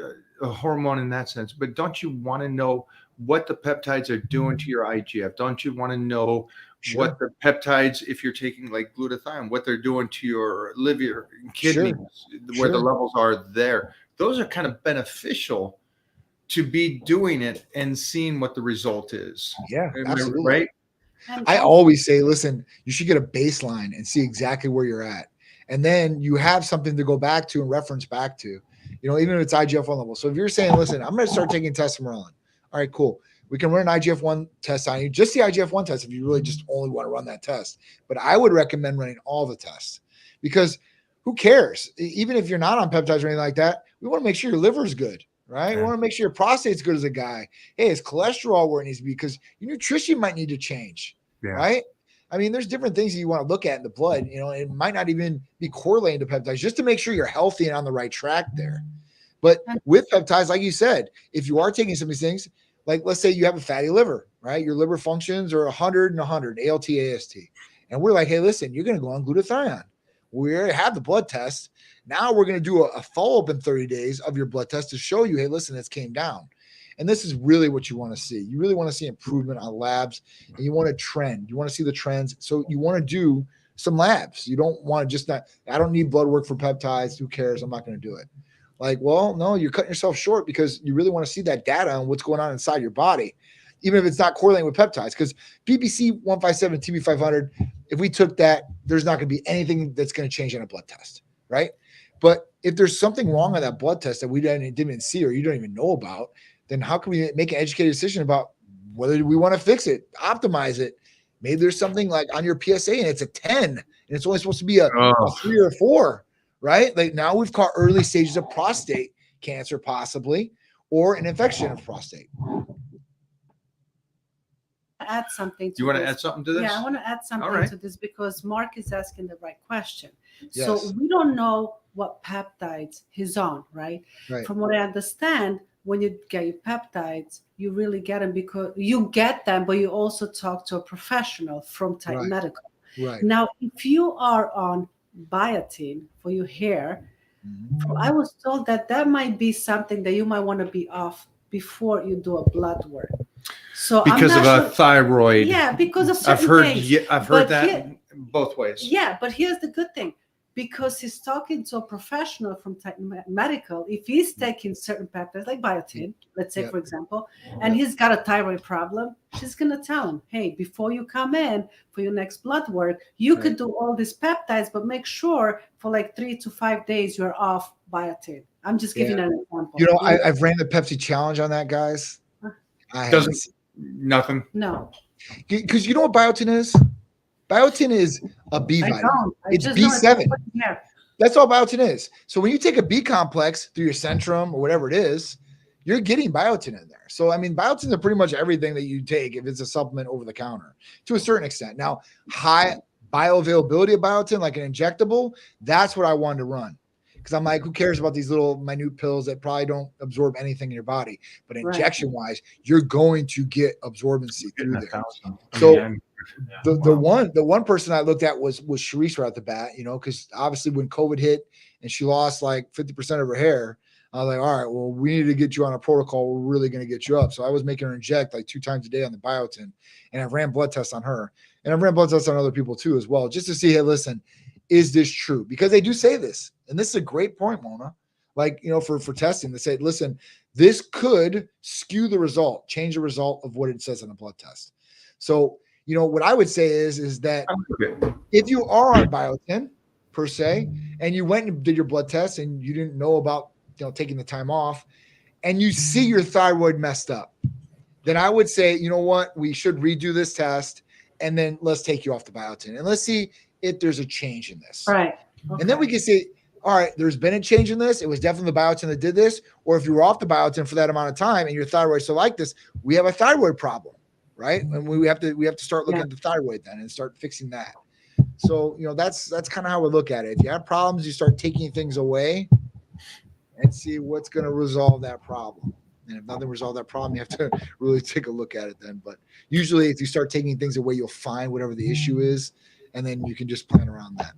a hormone in that sense, but don't you want to know what the peptides are doing to your IGF? Don't you want to know what the peptides, if you're taking like glutathione, what they're doing to your liver and kidneys, where the levels are there? Those are kind of beneficial to be doing it and seeing what the result is. Yeah, absolutely. Right? I always say, listen, you should get a baseline and see exactly where you're at. And then you have something to go back to and reference back to, even if it's IGF-1 level. So if you're saying, listen, I'm going to start taking testosterone. All right, cool. We can run an IGF-1 test on you, just the IGF-1 test if you really just only want to run that test. But I would recommend running all the tests, because who cares? Even if you're not on peptides or anything like that, we want to make sure your liver's good. Right? Yeah. We want to make sure your prostate's good as a guy. Hey, is cholesterol where it needs to be? Because your nutrition might need to change. Yeah. Right? I mean, there's different things that you want to look at in the blood. It might not even be correlating to peptides, just to make sure you're healthy and on the right track there. But with peptides, like you said, if you are taking some of these things, like let's say you have a fatty liver, right? Your liver functions are 100 and 100, ALT, AST. And we're like, hey, listen, you're going to go on glutathione. We already have the blood test. Now we're going to do a follow-up in 30 days of your blood test to show you, hey, listen, it's came down. And this is really what you want to see. You really want to see improvement on labs, and you want a trend. You want to see the trends. So you want to do some labs. You don't want to I don't need blood work for peptides. Who cares? I'm not going to do it. Like, well, no, you're cutting yourself short, because you really want to see that data on what's going on inside your body, even if it's not correlating with peptides. Because PPC 157, TB 500, if we took that, there's not going to be anything that's going to change in a blood test, right? But if there's something wrong on that blood test that we didn't even see or you don't even know about, then how can we make an educated decision about whether we want to fix it, optimize it? Maybe there's something like on your PSA and it's a 10 and it's only supposed to be a 3 or 4, right? Like now we've caught early stages of prostate cancer possibly, or an infection of prostate. Add something to You want to this. add something to this? Yeah, I want to add something to this, because Mark is asking the right question. Yes. So we don't know what peptides he's on, right? Right. From what I understand, when you get your peptides, you really get them because you get them, but you also talk to a professional from Titan Right. Medical. Right. Now, if you are on biotin for your hair, Mhm. I was told that that might be something that you might want to be off before you do a blood work. So Because I'm of not a sure. thyroid. Yeah, because of I've certain heard. things. I've heard But that here- both ways. Yeah, but here's the good thing. Because he's talking to a professional from medical, if he's taking certain peptides like biotin, let's say, Yep. for example, and he's got a thyroid problem, she's going to tell him, hey, before you come in for your next blood work, you could do all these peptides, but make sure for like 3 to 5 days you're off biotin. I'm just giving an example. You know, I've ran the Pepsi challenge on that, guys. I Doesn't haven't. nothing. No, Because you know what biotin is? Biotin is a B I vitamin. don't. I It's just know B7. Yeah. That's all biotin is. So when you take a B complex through your Centrum or whatever it is, you're getting biotin in there. So I mean, biotin is pretty much everything that you take if it's a supplement over the counter to a certain extent. Now, high bioavailability of biotin, like an injectable, that's what I wanted to run. Because I'm like, who cares about these little minute pills that probably don't absorb anything in your body? But injection wise, you're going to get absorbency through there. So the one person I looked at was Sharice right at the bat, you know, because obviously when COVID hit and she lost like 50% of her hair, I was like, all right, well, we need to get you on a protocol. We're really going to get you up. So I was making her inject like 2 times a day on the biotin, and I ran blood tests on her, and I ran blood tests on other people too as well, just to see, hey, listen, is this true? Because they do say this, and this is a great point, Mona. Like, you know, for testing, they say, listen, this could skew the result, change the result of what it says on a blood test. So, you know, what I would say is that if you are on biotin per se, and you went and did your blood test and you didn't know about, you know, taking the time off, and you see your thyroid messed up, then I would say, you know what, we should redo this test, and then let's take you off the biotin and let's see if there's a change in this. Right. Okay. And then we can say, all right, there's been a change in this. It was definitely the biotin that did this. Or if you were off the biotin for that amount of time and your thyroid still like this, we have a thyroid problem, right? And we have to start looking at the thyroid then and start fixing that. So, you know, that's kind of how we look at it. If you have problems, you start taking things away and see what's going to resolve that problem. And if nothing resolves that problem, you have to really take a look at it then. But usually if you start taking things away, you'll find whatever the issue is, and then you can just plan around that.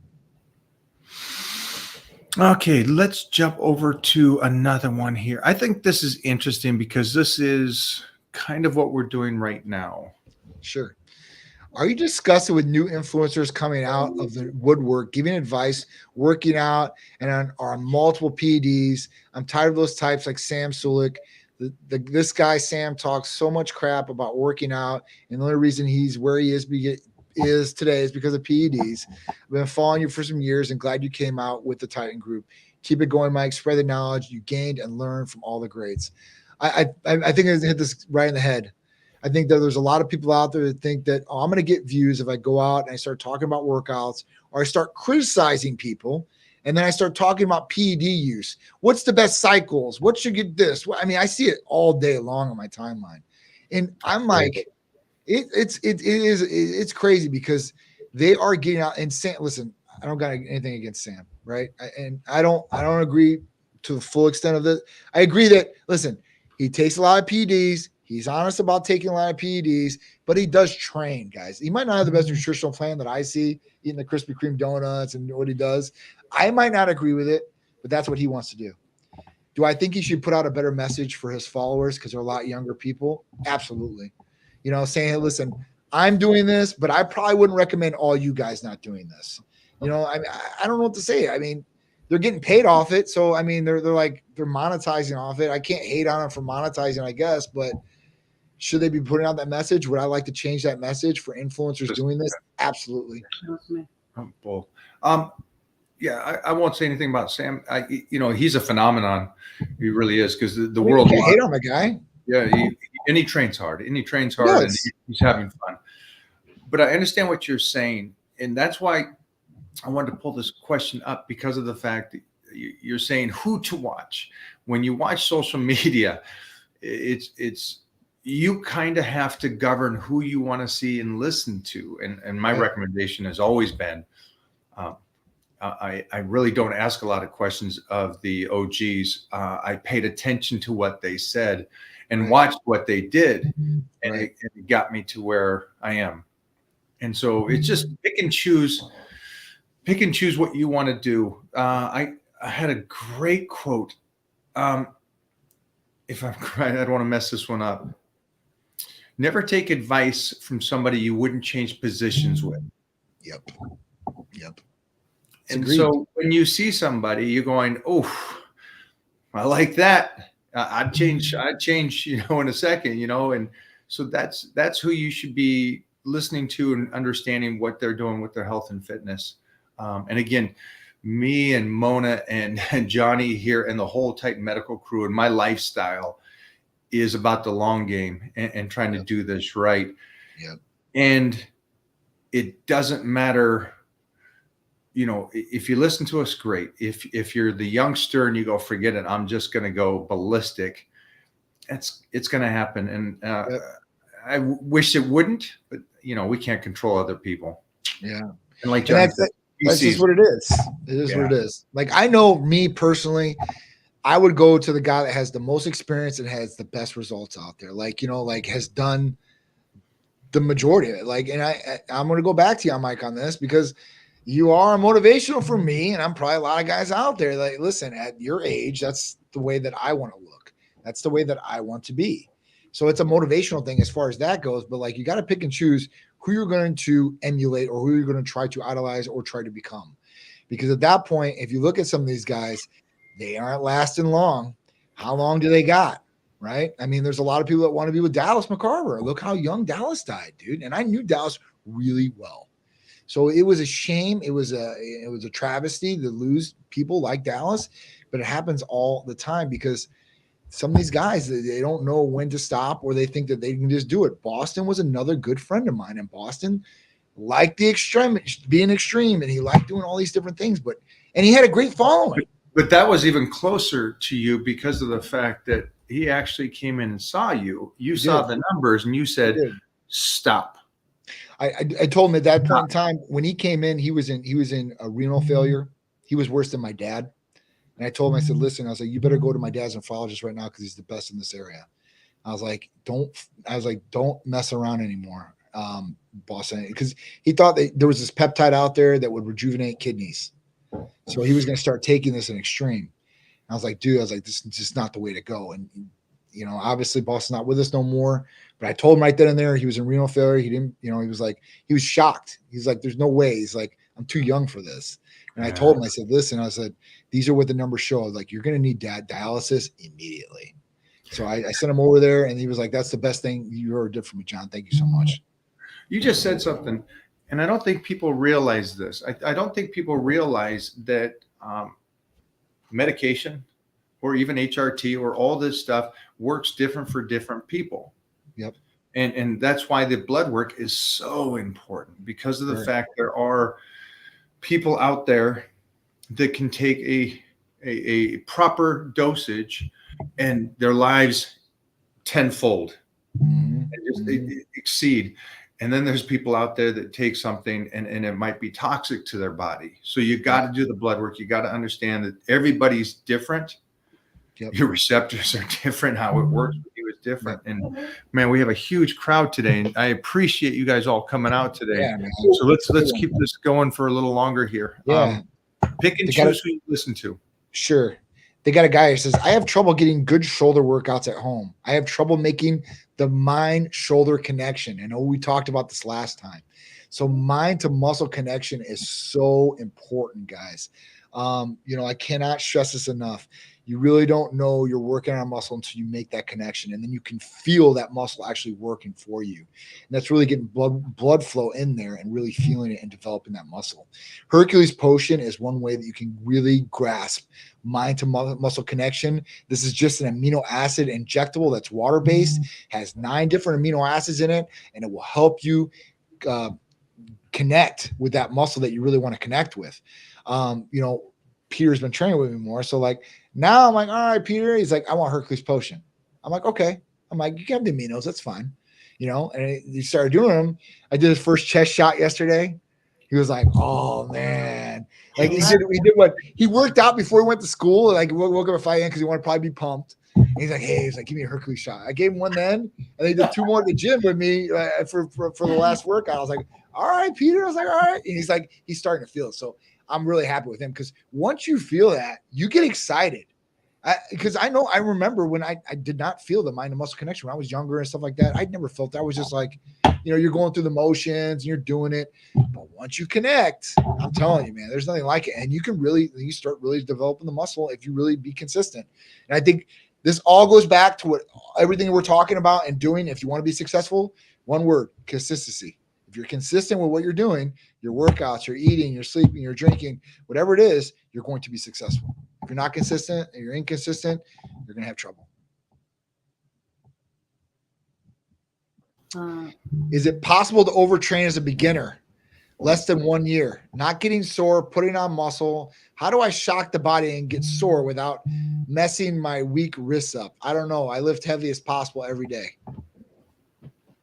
Okay, let's jump over to another one here. I think this is interesting because this is kind of what we're doing right now. Sure. Are you discussing with new influencers coming out of the woodwork, giving advice, working out, and on multiple PEDs? I'm tired of those types like Sam Sulik. This guy, Sam, talks so much crap about working out, and the only reason he's where he is today is because of PEDs. I've been following you for some years and glad you came out with the Titan Group. Keep it going, Mike. Spread the knowledge you gained and learned from all the greats. I think I hit this right in the head. I think that there's a lot of people out there that think that, oh, I'm going to get views if I go out and I start talking about workouts, or I start criticizing people, and then I start talking about PED use. What's the best cycles? What should get this? I mean, I see it all day long on my timeline, and I'm like, it's crazy because they are getting out. And Sam, listen, I don't got anything against Sam, right? I don't agree to the full extent of this. I agree that, listen, he takes a lot of PEDs. He's honest about taking a lot of PEDs, but he does train, guys. He might not have the best nutritional plan that I see, eating the Krispy Kreme donuts and what he does. I might not agree with it, but that's what he wants to do. Do I think he should put out a better message for his followers because they're a lot younger people? Absolutely. You know, saying, hey, listen, I'm doing this, but I probably wouldn't recommend all you guys not doing this. You know, I mean, I don't know what to say. I mean, they're getting paid off it. So, I mean, they're monetizing off it. I can't hate on them for monetizing, I guess, but should they be putting out that message? Would I like to change that message for influencers doing this? Absolutely. Yeah, I won't say anything about Sam. You know, he's a phenomenon. He really is, because the world. You can't hate on the guy. Yeah, he trains hard, and he's having fun. But I understand what you're saying, and that's why I wanted to pull this question up, because of the fact that you're saying who to watch. When you watch social media, it's you kind of have to govern who you want to see and listen to. And my recommendation has always been I really don't ask a lot of questions of the OGs. I paid attention to what they said and Right. watched what they did, and Right. it got me to where I am. And so it's just pick and choose what you want to do. I had a great quote. If I'm right, I don't want to mess this one up. Never take advice from somebody you wouldn't change positions with. Yep. Yep. And Agreed. so when you see somebody, you're going, "Oh, I like that. I'd change, in a second, And so that's who you should be listening to and understanding what they're doing with their health and fitness. And again, me and Mona and Johnny here and the whole Titan Medical crew and my lifestyle is about the long game and trying to do this right. Yep. And it doesn't matter. If you listen to us, great. If you're the youngster and you go, forget it, I'm just going to go ballistic. It's going to happen. And I wish it wouldn't, but we can't control other people. Yeah. And like And John said, that's just what it is. It is what it is. Like, I know me personally, I would go to the guy that has the most experience and has the best results out there. Like, has done the majority of it. Like, and I'm going to go back to you, Mike, on this, because you are motivational for me. And I'm probably a lot of guys out there. Like, listen, at your age, that's the way that I want to look. That's the way that I want to be. So it's a motivational thing as far as that goes. But like, you got to pick and choose who you're going to emulate or who you're going to try to idolize or try to become. Because at that point, if you look at some of these guys, they aren't lasting long. How long do they got? Right? I mean, there's a lot of people that want to be with Dallas McCarver. Look how young Dallas died, dude. And I knew Dallas really well. So it was a shame. It was a travesty to lose people like Dallas, but it happens all the time because some of these guys, they don't know when to stop or they think that they can just do it. Boston was another good friend of mine, and Boston liked the extreme, being extreme, and he liked doing all these different things, and he had a great following. But that was even closer to you because of the fact that he actually came in and saw you. You saw the numbers and you said, stop. I told him at that point in time, when he came in, he was in a renal failure. He was worse than my dad. And I told him, I said, listen, I was like, you better go to my dad's nephrologist right now because he's the best in this area. I was like, don't mess around anymore, Boston, because he thought that there was this peptide out there that would rejuvenate kidneys. So he was going to start taking this in extreme. I was like, dude, this is just not the way to go. And, obviously Boston's not with us no more, but I told him right then and there, he was in renal failure. He didn't, he was shocked. He's like, there's no way. He's like, I'm too young for this. And I told him, I said, listen, I said, these are what the numbers show. I was like, you're going to need dialysis immediately. So I sent him over there and he was like, that's the best thing you ever did for me, John. Thank you so much. You just said something. And I don't think people realize this. I don't think people realize that medication or even HRT or all this stuff works different for different people. Yep. And that's why the blood work is so important, because of the fact there are people out there that can take a proper dosage and their lives tenfold and just exceed. And then there's people out there that take something and it might be toxic to their body. So you got to do the blood work. You got to understand that everybody's different. Yep. Your receptors are different. How it works with you is different. And man, we have a huge crowd today, and I appreciate you guys all coming out today. Yeah, man. So let's keep this going for a little longer here. Yeah. Pick and choose who you listen to. Sure. They got a guy who says, I have trouble getting good shoulder workouts at home. I have trouble making the mind shoulder connection. I know we talked about this last time. So mind to muscle connection is so important, guys. I cannot stress this enough. You really don't know you're working on a muscle until you make that connection, and then you can feel that muscle actually working for you. And that's really getting blood flow in there and really feeling it and developing that muscle. Hercules Potion is one way that you can really grasp mind to muscle connection. This is just an amino acid injectable that's water-based, has 9 different amino acids in it, and it will help you connect with that muscle that you really want to connect with. Peter's been training with me more. So like now I'm like, all right, Peter, he's like, I want Hercules Potion. I'm like, okay. I'm like, you can have the aminos. That's fine. And he started doing them. I did his first chest shot yesterday. He was like, "Oh man!" Like he did what he worked out before he went to school. Like woke up at 5 a.m. because he wanted to probably be pumped. And he's like, "Hey, he's like, give me a Hercules shot." I gave him one then, and they did 2 more at the gym with me for the last workout. I was like, "All right, Peter." I was like, "All right," and he's like, he's starting to feel it. So I'm really happy with him because once you feel that, you get excited. Because I remember when I did not feel the mind and muscle connection when I was younger and stuff like that. I'd never felt that. I was just like, you're going through the motions and you're doing it. But once you connect, I'm telling you, man, there's nothing like it. And you start really developing the muscle if you really be consistent. And I think this all goes back to everything we're talking about and doing. If you want to be successful, one word: consistency. If you're consistent with what you're doing, your workouts, your eating, your sleeping, your drinking, whatever it is, you're going to be successful. If you're not consistent and you're inconsistent, you're going to have trouble. Is it possible to overtrain as a beginner? Less than 1 year, not getting sore, putting on muscle. How do I shock the body and get sore without messing my weak wrists up? I don't know. I lift heavy as possible every day.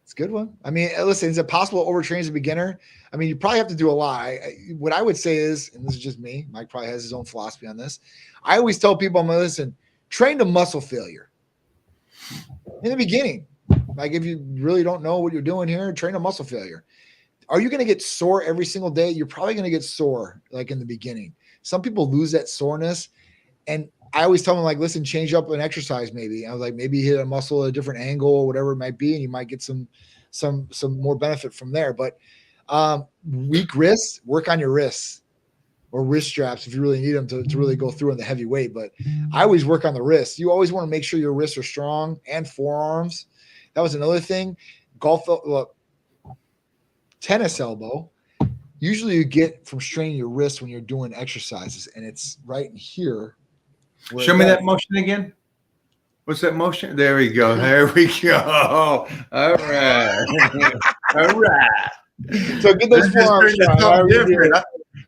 It's a good one. I mean, listen, is it possible to overtrain as a beginner? I mean, you probably have to do a lot. What I would say is, and this is just me, Mike probably has his own philosophy on this. I always tell people, I'm going to listen, train to muscle failure in the beginning. Like if you really don't know what you're doing here, train to muscle failure. Are you going to get sore every single day? You're probably going to get sore like in the beginning. Some people lose that soreness. And I always tell them, like, listen, change up an exercise maybe. I was like, maybe hit a muscle at a different angle or whatever it might be, and you might get some more benefit from there. But weak wrists, work on your wrists or wrist straps if you really need them to really go through on the heavy weight. But I always work on the wrists. You always want to make sure your wrists are strong and forearms. That was another thing. Tennis elbow. Usually you get from straining your wrists when you're doing exercises, and it's right in here. Show me that motion again. What's that motion? There we go. There we go. All right. All right. So get those forearms different.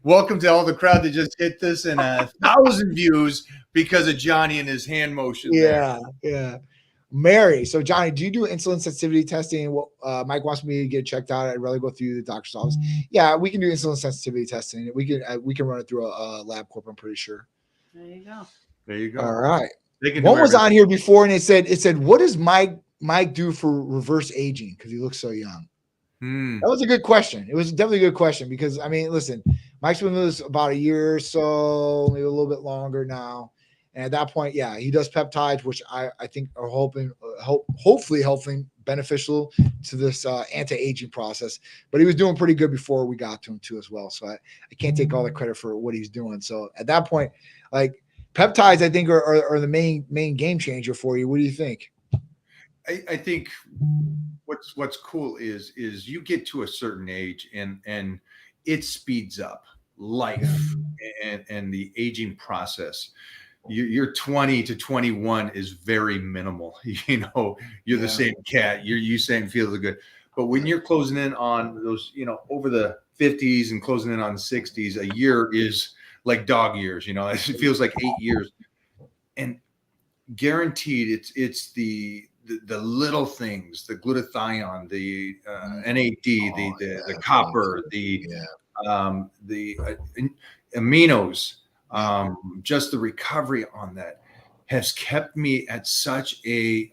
Welcome to all the crowd that just hit this in 1,000 views because of Johnny and his hand motion. Yeah, yeah. Mary, so Johnny, do you do insulin sensitivity testing? Well, Mike wants me to get it checked out. I'd rather go through the doctor's office. Yeah, we can do insulin sensitivity testing. We can run it through a LabCorp, I'm pretty sure. There you go. There you go. All right. One was on here before, and it said, what does Mike do for reverse aging? Because he looks so young. That was a good question. It was definitely a good question because, I mean, listen, Mike's been with us about a year or so, maybe a little bit longer now. And at that point, yeah, he does peptides, which I think are hopefully helping beneficial to this anti-aging process. But he was doing pretty good before we got to him too as well. So I can't take all the credit for what he's doing. So at that point, like peptides, I think are the main game changer for you. What do you think? I think what's cool is you get to a certain age and it speeds up life and the aging process. You're 20 to 21 is very minimal. You're the same cat. Usain feels good. But when you're closing in on those, over the 50s and closing in on the 60s, a year is like dog years. It feels like 8 years. And guaranteed, it's the little things, the glutathione, the NAD, the copper, the aminos. Just the recovery on that has kept me at such a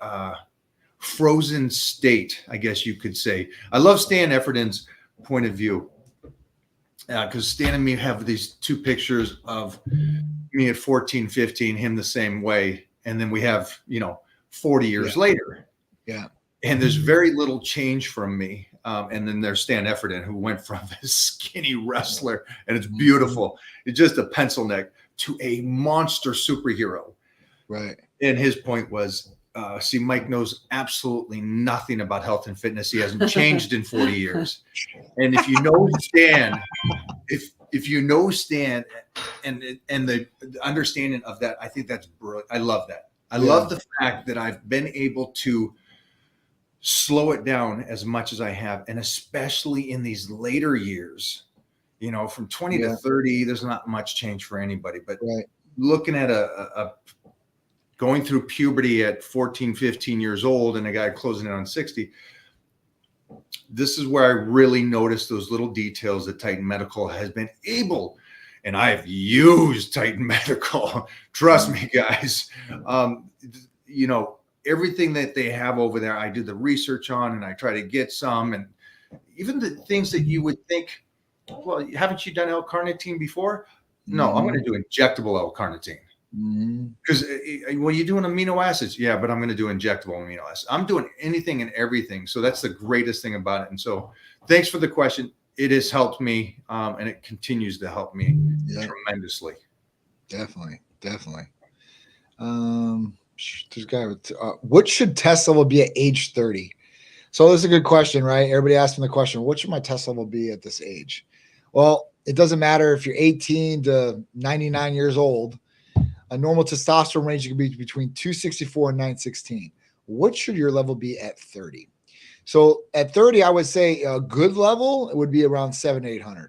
frozen state, I guess you could say. I love Stan Efferdin's point of view because Stan and me have these two pictures of me at 14, 15, him the same way. And then we have, 40 years later. Yeah. And there's very little change from me. And then there's Stan Efferdin, who went from this skinny wrestler, and it's beautiful. It's just a pencil neck to a monster superhero. Right. And his point was, Mike knows absolutely nothing about health and fitness. He hasn't changed in 40 years. And if you know Stan, if you know Stan and the understanding of that, I think that's brilliant. I love that. I love the fact that I've been able to slow it down as much as I have, and especially in these later years, from 20 to 30, there's not much change for anybody. But looking at a going through puberty at 14, 15 years old and a guy closing in on 60, this is where I really noticed those little details that Titan Medical has been able, and I've used Titan Medical. Trust me, guys. You know, everything that they have over there, I do the research on, and I try to get some, and even the things that you would think, well, haven't you done L-carnitine before? No, I'm going to do injectable L-carnitine. Because well, you're doing amino acids, yeah, but I'm going to do injectable amino acids. I'm doing anything and everything, so that's the greatest thing about it. And so, thanks for the question. It has helped me, and it continues to help me tremendously. Definitely. This guy, what should test level be at age 30? So this is a good question, right? Everybody asking the question, what should my test level be at this age? Well, it doesn't matter if you're 18 to 99 years old. A normal testosterone range can be between 264 and 916. What should your level be at 30? So at 30, I would say a good level would be around 700-800.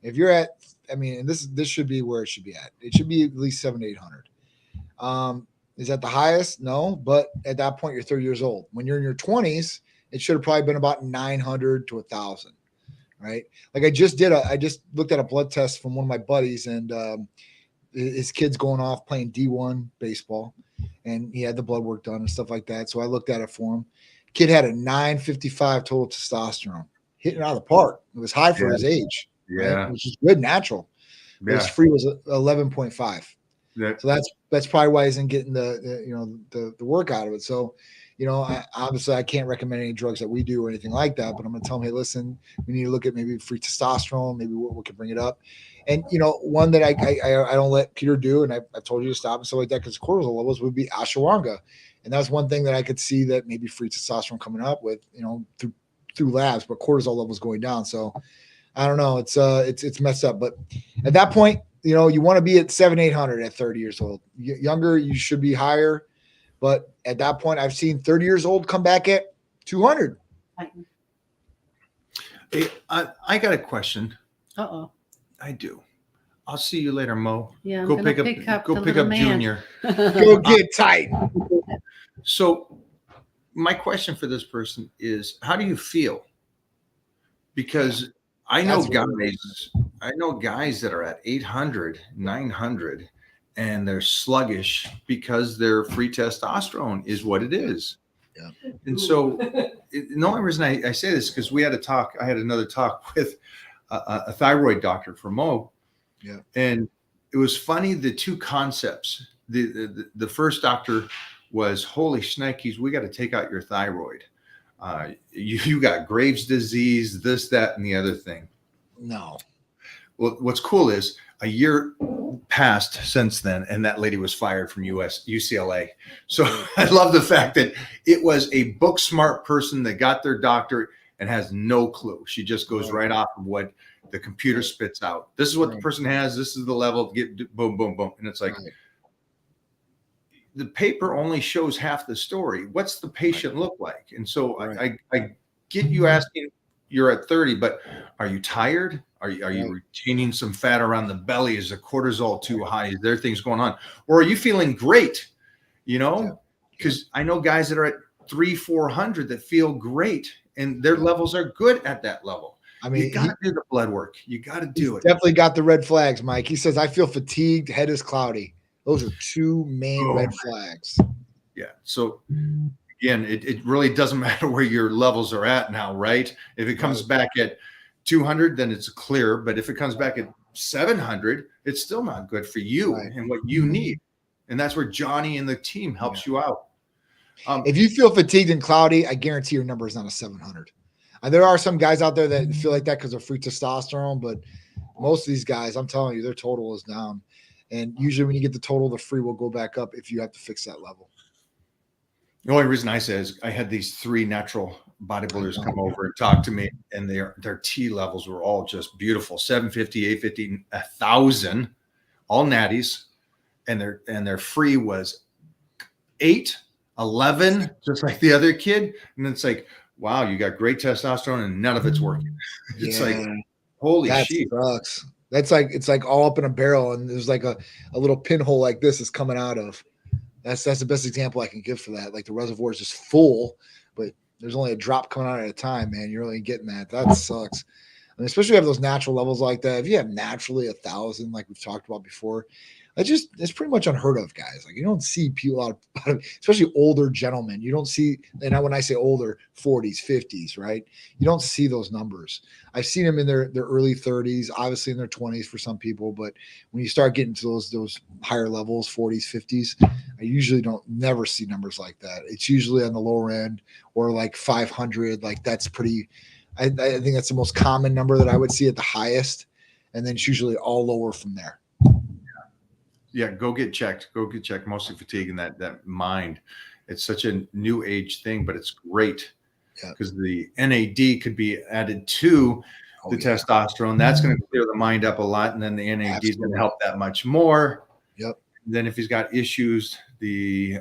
If you're at, I mean, and this should be where it should be at. It should be at least 700-800. Is that the highest? No, but at that point, you're 30 years old. When you're in your 20s, it should have probably been about 900 to 1,000, right? Like I just looked at a blood test from one of my buddies, and his kid's going off playing D1 baseball, and he had the blood work done and stuff like that. So I looked at it for him. Kid had a 955 total testosterone, hitting it out of the park. It was high for his age, right? Which is good, natural. His free was 11.5. So that's probably why he isn't getting the work out of it. So, you know, obviously I can't recommend any drugs that we do or anything like that, but I'm going to tell him, hey, listen, we need to look at maybe free testosterone, maybe what can bring it up. And, you know, one that I don't let Peter do, and I told you to stop and stuff like that, because cortisol levels would be ashwagandha. And that's one thing that I could see that maybe free testosterone coming up with, you know, through labs, but cortisol levels going down. So I don't know. It's messed up. But at that point, you know, you want to be at 700-800 at 30 years old. Younger, you should be higher. But at that point, I've seen 30 years old come back at 200. Hey, I got a question. Uh-oh. I do. I'll see you later, Mo. Yeah, go pick up Junior. Go get tight. So my question for this person is, how do you feel? Because I know guys that are at 800, 900, and they're sluggish because their free testosterone is what it is. Yeah. And so the only reason I say this is because I had another talk with a thyroid doctor for Mo. Yeah. And it was funny, the two concepts. The first doctor was, holy shnikes, we got to take out your thyroid. You got Graves' disease, this, that, and the other thing. No. Well, what's cool is a year passed since then, and that lady was fired from UCLA. So I love the fact that it was a book smart person that got their doctorate and has no clue. She just goes right off of what the computer spits out. This is what the person has. This is the level. Get boom, boom, boom. And it's like, the paper only shows half the story. What's the patient look like? And so I get you asking, you're at 30, but are you tired? Are you retaining some fat around the belly? Is the cortisol too high? Is there things going on? Or are you feeling great? You know, because I know guys that are at 300-400 that feel great and their levels are good at that level. I mean, you got to do the blood work. You got to do it. Definitely got the red flags, Mike. He says, I feel fatigued, head is cloudy. Those are two main red flags. Yeah. So again, it really doesn't matter where your levels are at now, right? If it comes back at 200, then it's clear. But if it comes back at 700, it's still not good for you and what you need. And that's where Johnny and the team helps you out. If you feel fatigued and cloudy, I guarantee your number is not a 700. There are some guys out there that feel like that because of free testosterone, but most of these guys, I'm telling you, their total is down. And usually when you get the total, the free will go back up if you have to fix that level. The only reason I say is I had these 3 natural bodybuilders come over and talk to me, and their T levels were all just beautiful. 750, 850, 1,000, all natties. And their free was 8, 11, just like the other kid. And it's like, wow, you got great testosterone and none of it's working. It's like, holy shit. Sucks. It's like all up in a barrel, and there's like a little pinhole like this is coming out of. That's the best example I can give for that. Like the reservoir is just full, but There's only a drop coming out at a time, man. You're only getting that. That sucks. And especially if you have those natural levels like that. If you have naturally 1,000, like we've talked about before, it's pretty much unheard of, guys. Like you don't see people, a lot of, especially older gentlemen. You don't see, and when I say older, 40s, 50s, right? You don't see those numbers. I've seen them in their early 30s, obviously in their 20s for some people, but when you start getting to those higher levels, 40s, 50s, I usually never see numbers like that. It's usually on the lower end or like 500. Like that's pretty. I think that's the most common number that I would see at the highest, and then it's usually all lower from there. Yeah, go get checked. Go get checked. Mostly fatigue and that mind. It's such a new age thing, but it's great because the NAD could be added to the testosterone. That's going to clear the mind up a lot, and then the NAD is going to help that much more. Yep. Then if he's got issues, the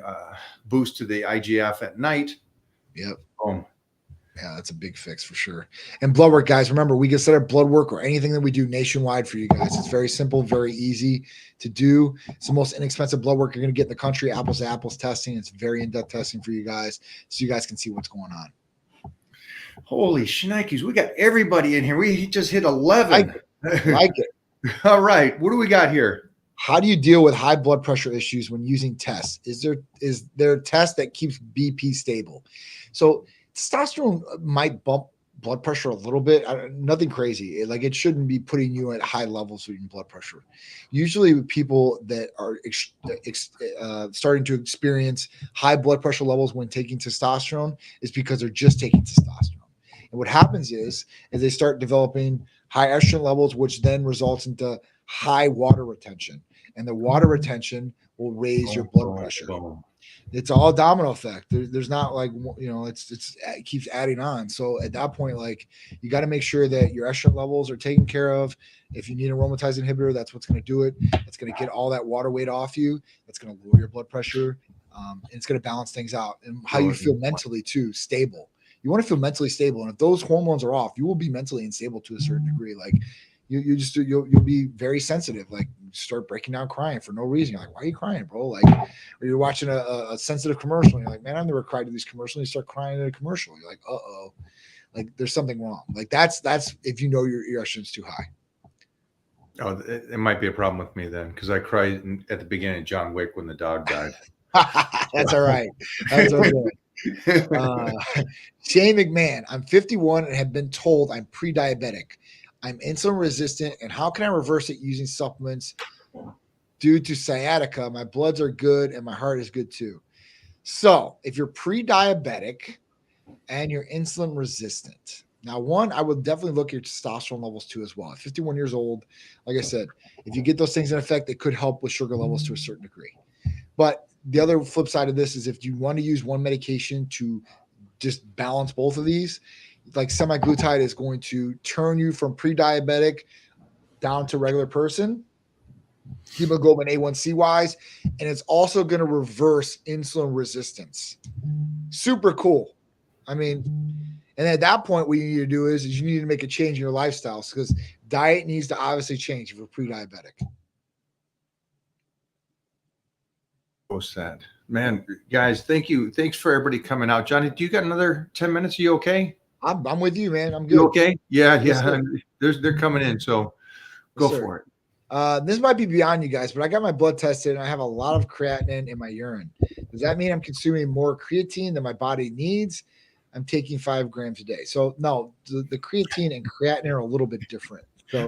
boost to the IGF at night. Yep. Boom. Yeah, that's a big fix for sure. And blood work, guys. Remember, we can set up blood work or anything that we do nationwide for you guys. It's very simple, very easy to do. It's the most inexpensive blood work you're going to get in the country. Apples to apples testing. It's very in-depth testing for you guys, so you guys can see what's going on. Holy shnikes, we got everybody in here. We just hit 11. Like it. All right, what do we got here? How do you deal with high blood pressure issues when using tests? Is there a test that keeps BP stable? So testosterone might bump blood pressure a little bit. Nothing crazy. Like it shouldn't be putting you at high levels of blood pressure. Usually people that are starting to experience high blood pressure levels when taking testosterone is because they're just taking testosterone. And what happens is they start developing high estrogen levels, which then results into high water retention. And the water retention will raise your blood pressure. It's all a domino effect. There's not like, it keeps adding on. So at that point, like you got to make sure that your estrogen levels are taken care of. If you need an aromatase inhibitor, that's what's going to do it. It's going to get all that water weight off you. That's going to lower your blood pressure. And it's going to balance things out. And how you feel mentally too, stable. You want to feel mentally stable. And if those hormones are off, you will be mentally unstable to a certain degree. Like you'll be very sensitive. Like start breaking down crying for no reason. You're like, why are you crying, bro? Like, or you're watching a sensitive commercial and you're like, man, I've never cried to these commercials. And you start crying at a commercial. You're like, uh-oh, like there's something wrong. Like that's if you know your estrogen's too high. Oh, it might be a problem with me then, because I cried at the beginning of John Wick when the dog died. That's all right. That's okay. Shane McMahon, I'm 51 and have been told I'm pre-diabetic. I'm insulin resistant, and how can I reverse it using supplements due to sciatica? My bloods are good and my heart is good too. So if you're pre-diabetic and you're insulin resistant, now one, I would definitely look at your testosterone levels too as well. At 51 years old, like I said, if you get those things in effect, it could help with sugar levels to a certain degree. But the other flip side of this is if you want to use one medication to just balance both of these, like semaglutide is going to turn you from pre-diabetic down to regular person, hemoglobin A1C wise, and it's also going to reverse insulin resistance. Super cool. I mean, and at that point, what you need to do is you need to make a change in your lifestyles because diet needs to obviously change if you're pre-diabetic. So sad, man. Guys, thank you. Thanks for everybody coming out. Johnny, do you got another 10 minutes? Are you okay? I'm with you, man. I'm good. You okay? Yeah. Yes, They're coming in, so go for it. This might be beyond you guys, but I got my blood tested and I have a lot of creatinine in my urine. Does that mean I'm consuming more creatine than my body needs? I'm taking 5 grams a day. So no, the creatine and creatinine are a little bit different. So,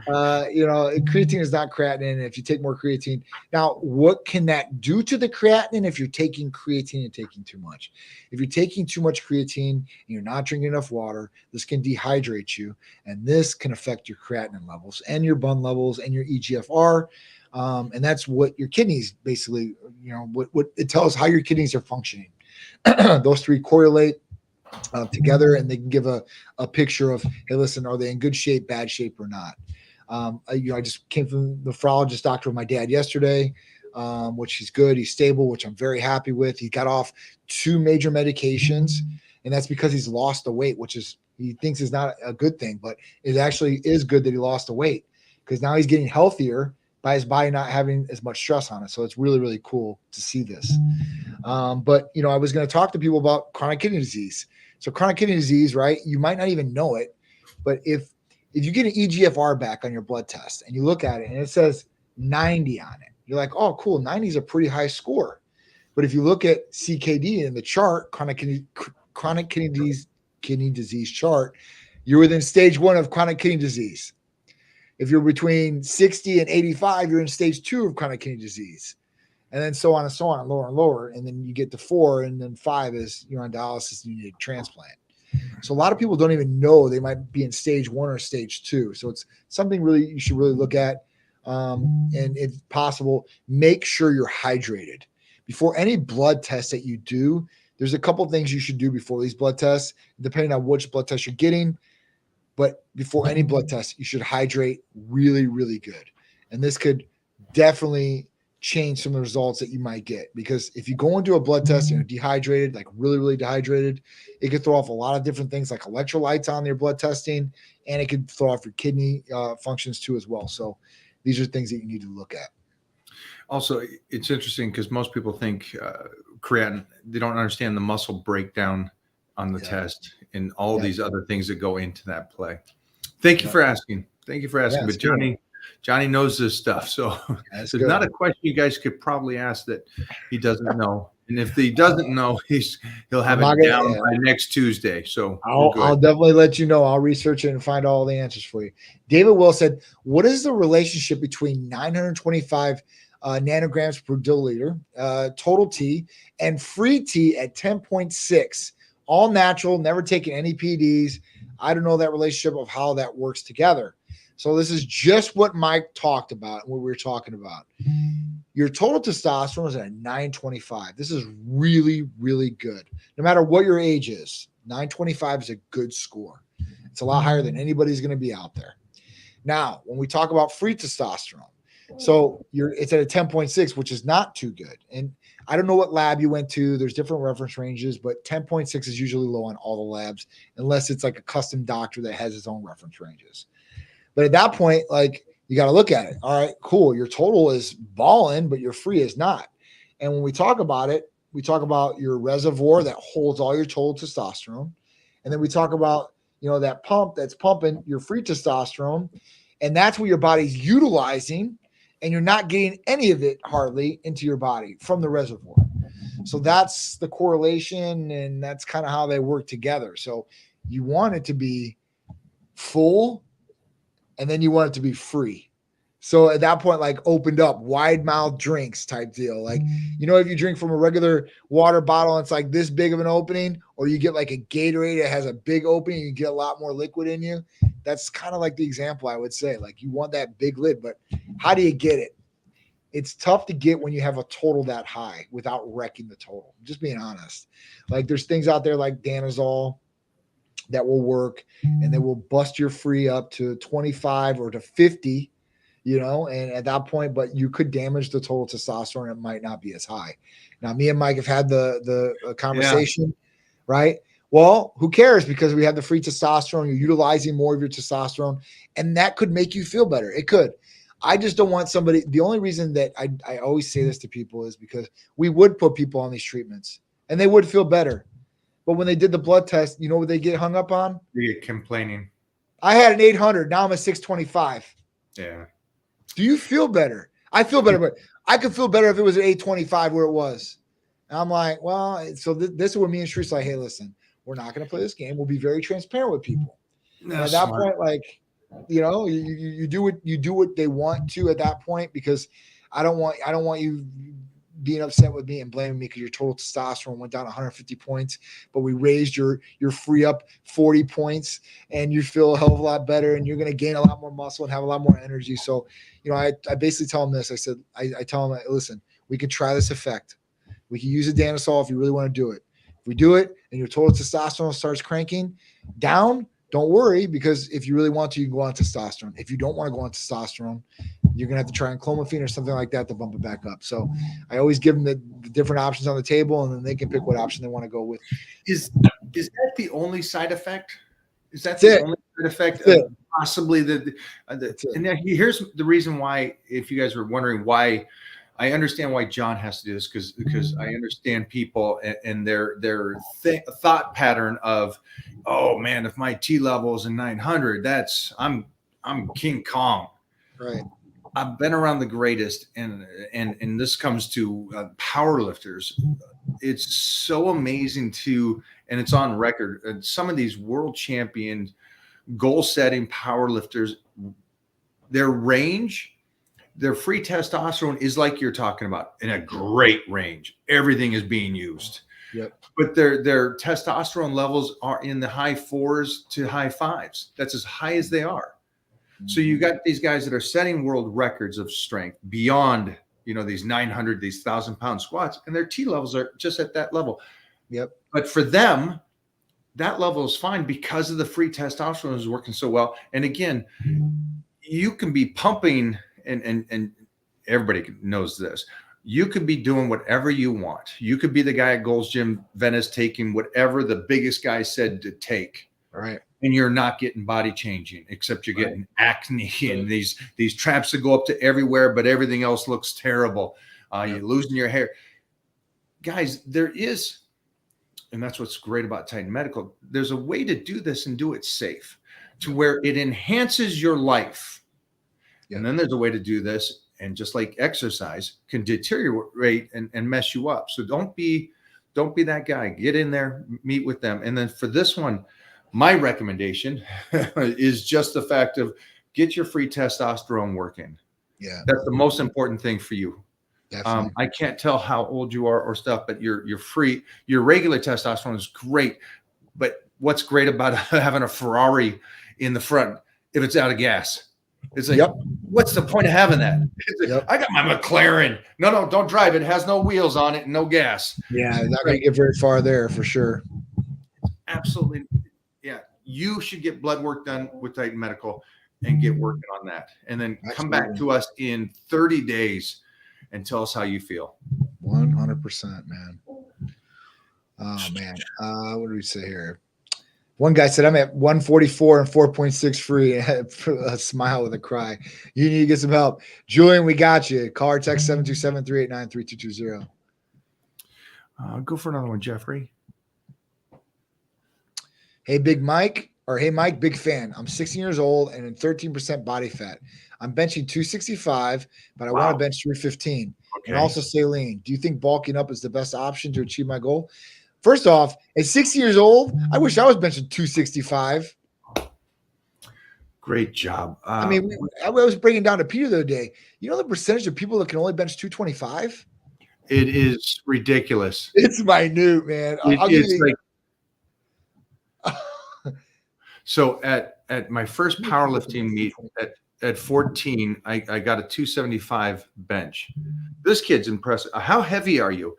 creatine is not creatinine. If you take more creatine, now what can that do to the creatinine if you're taking creatine and taking too much? If you're taking too much creatine and you're not drinking enough water, this can dehydrate you, and this can affect your creatinine levels and your BUN levels and your EGFR. And that's what your kidneys basically, what it tells how your kidneys are functioning. Those three correlate together, and they can give a picture of, hey, listen, are they in good shape, bad shape, or not? I just came from the nephrologist doctor with my dad yesterday, which he's good. He's stable, which I'm very happy with. He got off 2 major medications, and that's because he's lost the weight, which is he thinks is not a good thing, but it actually is good that he lost the weight because now he's getting healthier by his body not having as much stress on it. So it's really, really cool to see this. But, I was going to talk to people about chronic kidney disease. So chronic kidney disease, right? You might not even know it, but if you get an EGFR back on your blood test and you look at it and it says 90 on it, you're like, oh, cool. 90 is a pretty high score. But if you look at CKD in the chart, chronic kidney disease chart, you're within stage 1 of chronic kidney disease. If you're between 60 and 85, you're in stage 2 of chronic kidney disease. And then so on and so on, and lower. And then you get to 4, and then 5 is you're on dialysis and you need a transplant. So a lot of people don't even know they might be in stage 1 or stage 2. So it's something really you should really look at. And if possible, make sure you're hydrated. Before any blood test that you do, there's a couple things you should do before these blood tests, depending on which blood test you're getting. But before any blood test, you should hydrate really, really good. And this could definitely change some of the results that you might get. Because if you go into a blood test and you're dehydrated, like really, really dehydrated, it could throw off a lot of different things like electrolytes on your blood testing, and it could throw off your kidney functions too as well. So these are things that you need to look at. Also, it's interesting because most people think creatinine, they don't understand the muscle breakdown on the test and all these other things that go into that play. Thank you for asking. But Johnny knows this stuff. So there's not a question you guys could probably ask that he doesn't know. And if he doesn't know, he'll have it down by next Tuesday. So I'll definitely let you know. I'll research it and find all the answers for you. David Will said, what is the relationship between 925 nanograms per milliliter total T and free T at 10.6? All natural, never taken any PDs. I don't know that relationship of how that works together. So this is just what Mike talked about and what we were talking about. Your total testosterone is at 925. This is really, really good. No matter what your age is, 925 is a good score. It's a lot higher than anybody's going to be out there. Now, when we talk about free testosterone, so it's at a 10.6, which is not too good. And I don't know what lab you went to. There's different reference ranges, but 10.6 is usually low on all the labs, unless it's like a custom doctor that has his own reference ranges. But at that point, like, you got to look at it. All right, cool. Your total is balling, but your free is not. And when we talk about it, we talk about your reservoir that holds all your total testosterone. And then we talk about, that pump that's pumping your free testosterone. And that's what your body's utilizing. And you're not getting any of it hardly into your body from the reservoir. So that's the correlation, and that's kind of how they work together. So you want it to be full, and then you want it to be free. So at that point, like, opened up, wide mouth drinks type deal. Like, if you drink from a regular water bottle and it's like this big of an opening, or you get like a Gatorade that has a big opening, you get a lot more liquid in you. That's kind of like the example I would say. Like, you want that big lid, but how do you get it? It's tough to get when you have a total that high without wrecking the total. Just being honest. Like, there's things out there like Danazol that will work, and they will bust your free up to 25 or to 50, and at that point, but you could damage the total testosterone. It might not be as high. Now, me and Mike have had the conversation, right? Well, who cares? Because we have the free testosterone, you're utilizing more of your testosterone, and that could make you feel better. It could. I just don't want somebody. The only reason that I always say this to people is because we would put people on these treatments and they would feel better. But when they did the blood test, you know what they get hung up on? They get complaining. I had an 800. Now I'm a 625. Yeah. Do you feel better? I feel better, but I could feel better if it was an 825 where it was. And I'm like, well, so this is where me and Shree's like, hey, listen, we're not going to play this game. We'll be very transparent with people. And at that point, like, you do what they want to at that point, because I don't want you being upset with me and blaming me because your total testosterone went down 150 points, but we raised your free up 40 points and you feel a hell of a lot better and you're going to gain a lot more muscle and have a lot more energy. So, I basically tell them this. I said, I tell them, listen, we can try this effect. We can use a Danazol if you really want to do it. If we do it and your total testosterone starts cranking down, don't worry, because if you really want to, you can go on testosterone. If you don't want to go on testosterone, you're going to have to try clomiphene or something like that to bump it back up. So I always give them the different options on the table, and then they can pick what option they want to go with. Is that the only side effect? Is that the only side effect of possibly That's it. and then here's the reason why, if you guys were wondering why, I understand why John has to do this, because I understand people and their thought pattern of, oh man, if my T level is in 900, I'm King Kong. Right. I've been around the greatest, and this comes to power lifters. It's so amazing and it's on record. Some of these world champion goal setting power lifters, their range, their free testosterone is like you're talking about, in a great range. Everything is being used. Yep. But their testosterone levels are in the high 4s to high 5s. That's as high as they are. So you got these guys that are setting world records of strength beyond, these 900, these 1,000-pound squats, and their T levels are just at that level. Yep. But for them, that level is fine because of the free testosterone is working so well. And again, you can be pumping, and everybody knows this. You could be doing whatever you want. You could be the guy at Gold's Gym Venice taking whatever the biggest guy said to take. Right. And you're not getting body changing, except you're getting acne and these traps that go up to everywhere, but everything else looks terrible. You're losing your hair. Guys, there is, and that's what's great about Titan Medical, there's a way to do this and do it safe to where it enhances your life. And then there's a way to do this, and just like exercise, can deteriorate and mess you up. So don't be that guy. Get in there, meet with them. And then for this one, my recommendation is just the fact of get your free testosterone working. Yeah. That's the most important thing for you. Definitely. I can't tell how old you are or stuff, but your regular testosterone is great. But what's great about having a Ferrari in the front if it's out of gas? It's like, what's the point of having that? I got my McLaren. No, don't drive it. It has no wheels on it and no gas. Yeah, not going to get very far there for sure. Absolutely. Yeah. You should get blood work done with Titan Medical and get working on that. And then come back to us in 30 days and tell us how you feel. 100%, man. Oh, man. What do we say here? One guy said, I'm at 144 and 4.6 free. A smile with a cry. You need to get some help. Julian, we got you. Call or text 727-389-3220. Go for another one, Jeffrey. Hey, Big Mike, or hey, Mike, big fan. I'm 16 years old and in 13% body fat. I'm benching 265, but I want to bench 315 and also stay lean. Do you think bulking up is the best option to achieve my goal? First off, at 60 years old, I wish I was benching 265. Great job. I mean, I was breaking down to Peter the other day. You know the percentage of people that can only bench 225? It is ridiculous. It's minute, man. So at my first powerlifting meet at 14, I got a 275 bench. This kid's impressive. How heavy are you?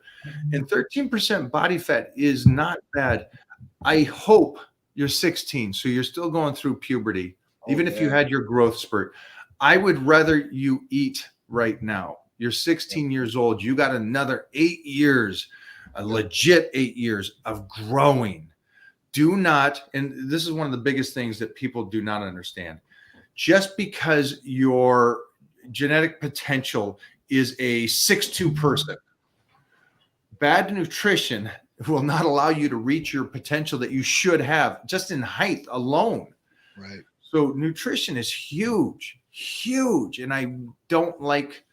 And 13% body fat is not bad. I hope you're 16, so you're still going through puberty. Even if you had your growth spurt, I would rather you eat right now. You're 16 years old. You got another 8 years, a legit 8 years of growing. Do not, and this is one of the biggest things that people do not understand. Just because your genetic potential is a 6'2" person, bad nutrition will not allow you to reach your potential that you should have just in height alone. Right. So nutrition is huge, huge. And I don't like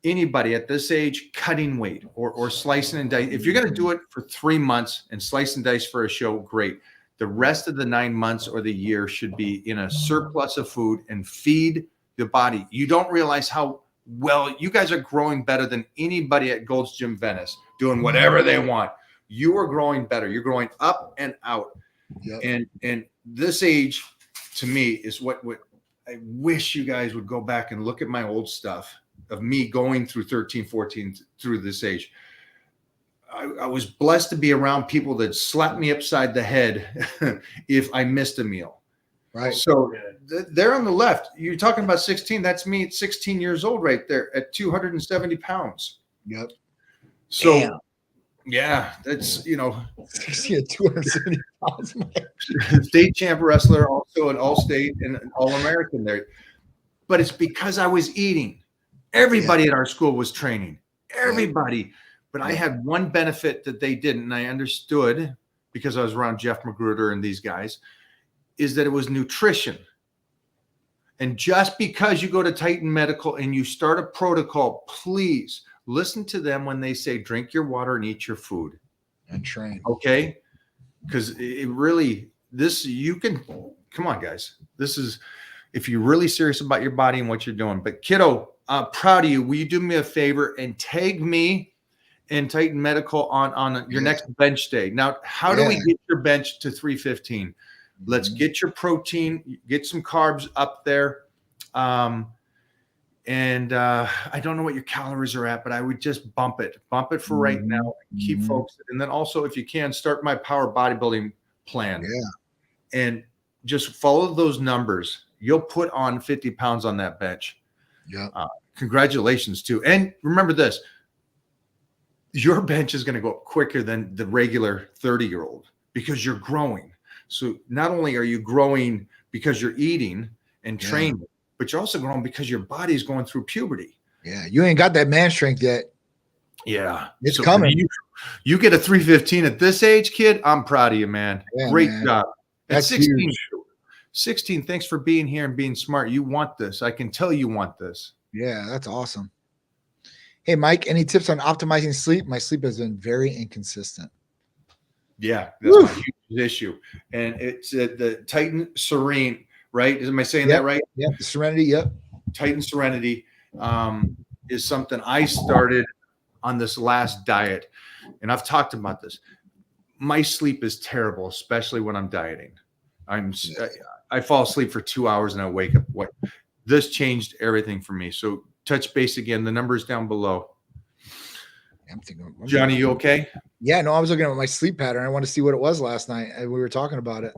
anybody at this age cutting weight or slicing and dice. If you're going to do it for 3 months and slice and dice for a show, great. The rest of the 9 months or the year should be in a surplus of food and feed the body. You don't realize how well you guys are growing better than anybody at Gold's Gym Venice, doing whatever they want. You are growing better. You're growing up and out. Yep. And this age to me is what I wish you guys would go back and look at my old stuff of me going through 13, 14 through this age. I was blessed to be around people that slapped me upside the head if I missed a meal. Right. So they're on the left. You're talking about 16. That's me at 16 years old right there at 270 pounds. Yep. So Yeah, that's, you know, 60 at 270 pounds. state champ wrestler, also an all-state and an all-American there. But it's because I was eating. Everybody at our school was training. Everybody. But I had one benefit that they didn't, and I understood because I was around Jeff Magruder and these guys, is that it was nutrition. And just because you go to Titan Medical and you start a protocol, please listen to them when they say drink your water and eat your food. And train. Okay? Because it really, this, you can, come on, guys. This is, if you're really serious about your body and what you're doing. But kiddo, proud of you. Will you do me a favor and tag me and Titan Medical on your next bench day? Now, how do we get your bench to 315? Let's get your protein, get some carbs up there. I don't know what your calories are at, but I would just bump it for right now. Keep focused. And then also, if you can, start my power bodybuilding plan. Yeah. And just follow those numbers. You'll put on 50 pounds on that bench. Yeah. Congratulations too. And remember this, your bench is going to go up quicker than the regular 30-year-old because you're growing. So not only are you growing because you're eating and training, but you're also growing because your body's going through puberty. Yeah. You ain't got that man strength yet. Yeah. It's coming. You get a 315 at this age, kid. I'm proud of you, man. Yeah, Great man. job. At That's 16, huge. 16, thanks for being here and being smart. You want this. I can tell you want this. Yeah, that's awesome. Hey, Mike, any tips on optimizing sleep? My sleep has been very inconsistent. Yeah, that's my huge issue. And it's the Titan Serene, right? Am I saying that right? Yeah, the Serenity, yep. Titan Serenity is something I started on this last diet. And I've talked about this. My sleep is terrible, especially when I'm dieting. I fall asleep for 2 hours and I wake up. This changed everything for me. So touch base again. The number's down below. I'm thinking, Johnny, you okay? Yeah, no, I was looking at my sleep pattern. I want to see what it was last night. And we were talking about it.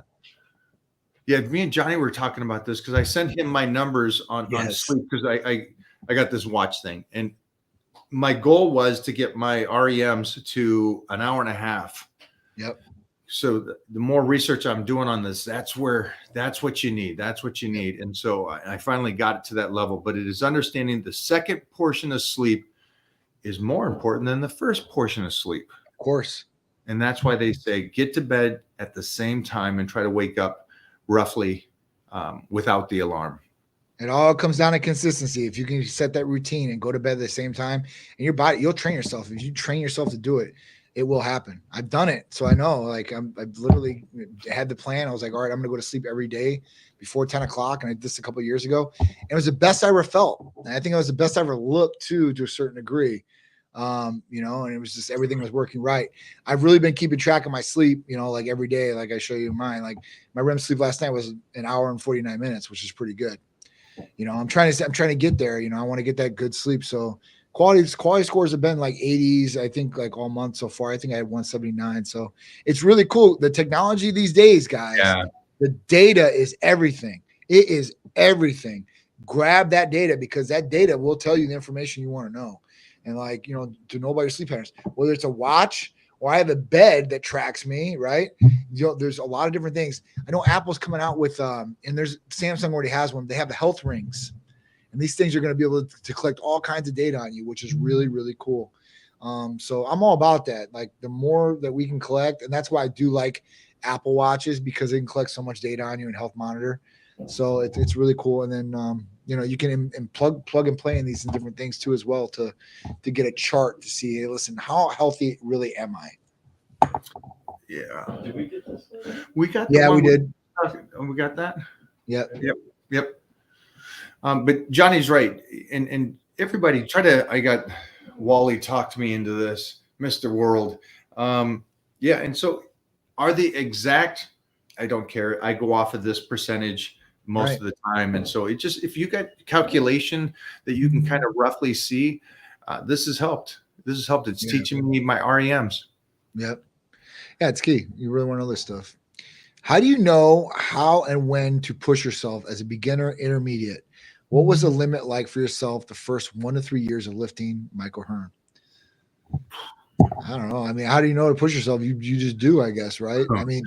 Yeah, me and Johnny were talking about this because I sent him my numbers on sleep because I got this watch thing. And my goal was to get my REMs to an hour and a half. Yep. So the more research I'm doing on this, that's what you need. That's what you need. And so I finally got it to that level, but it is understanding the second portion of sleep is more important than the first portion of sleep. Of course. And that's why they say get to bed at the same time and try to wake up roughly without the alarm. It all comes down to consistency. If you can set that routine and go to bed at the same time, and your body, you'll train yourself. If you train yourself to do it, it will happen. I've done it. So I know, like I've literally had the plan. I was like, all right, I'm going to go to sleep every day before 10 o'clock. And I did this a couple of years ago. And it was the best I ever felt. And I think it was the best I ever looked to a certain degree. And it was just, everything was working right. I've really been keeping track of my sleep, like every day, like I show you mine. Like my REM sleep last night was an hour and 49 minutes, which is pretty good. I'm trying to get there. I want to get that good sleep. So quality scores have been like 80s, I think, like all month so far. I think I had 179. So it's really cool. The technology these days, guys, the data is everything. It is everything. Grab that data because that data will tell you the information you want to know. And to know about your sleep patterns, whether it's a watch or I have a bed that tracks me, right? There's a lot of different things. I know Apple's coming out with, and there's Samsung already has one. They have the health rings. And these things are going to be able to collect all kinds of data on you, which is really, really cool. So I'm all about that. Like the more that we can collect, and that's why I do like Apple Watches because they can collect so much data on you and health monitor. So it's really cool. And then, you can plug and play in these different things too, as well, to get a chart to see, hey, listen, how healthy really am I? Yeah. Did we get this? We got we did. We got that? Yep. But Johnny's right. And everybody I got Wally talked me into this, Mr. World. And so are the exact, I don't care. I go off of this percentage most of the time. And so if you got calculation that you can kind of roughly see, this has helped. It's teaching me my REMs. Yep. Yeah, it's key. You really want to know this stuff. How do you know how and when to push yourself as a beginner, intermediate? What was the limit like for yourself the first 1 to 3 years of lifting, Michael Hearn? I don't know. I mean, how do you know to push yourself? You just do, I guess, right? I mean,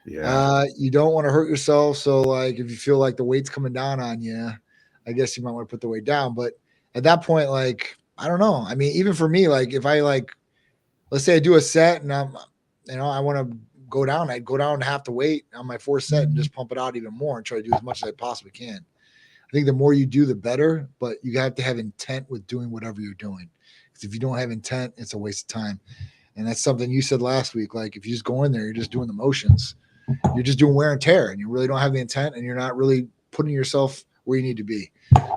Yeah. you don't want to hurt yourself. So, like, if you feel like the weight's coming down on you, I guess you might want to put the weight down. But at that point, like, I don't know. I mean, even for me, like, if I like, let's say I do a set and I want to go down, I'd go down half the weight on my fourth set and just pump it out even more and try to do as much as I possibly can. I think the more you do, the better, but you have to have intent with doing whatever you're doing. Because if you don't have intent, it's a waste of time. And that's something you said last week. Like, if you just go in there, you're just doing the motions. You're just doing wear and tear, and you really don't have the intent, and you're not really putting yourself where you need to be.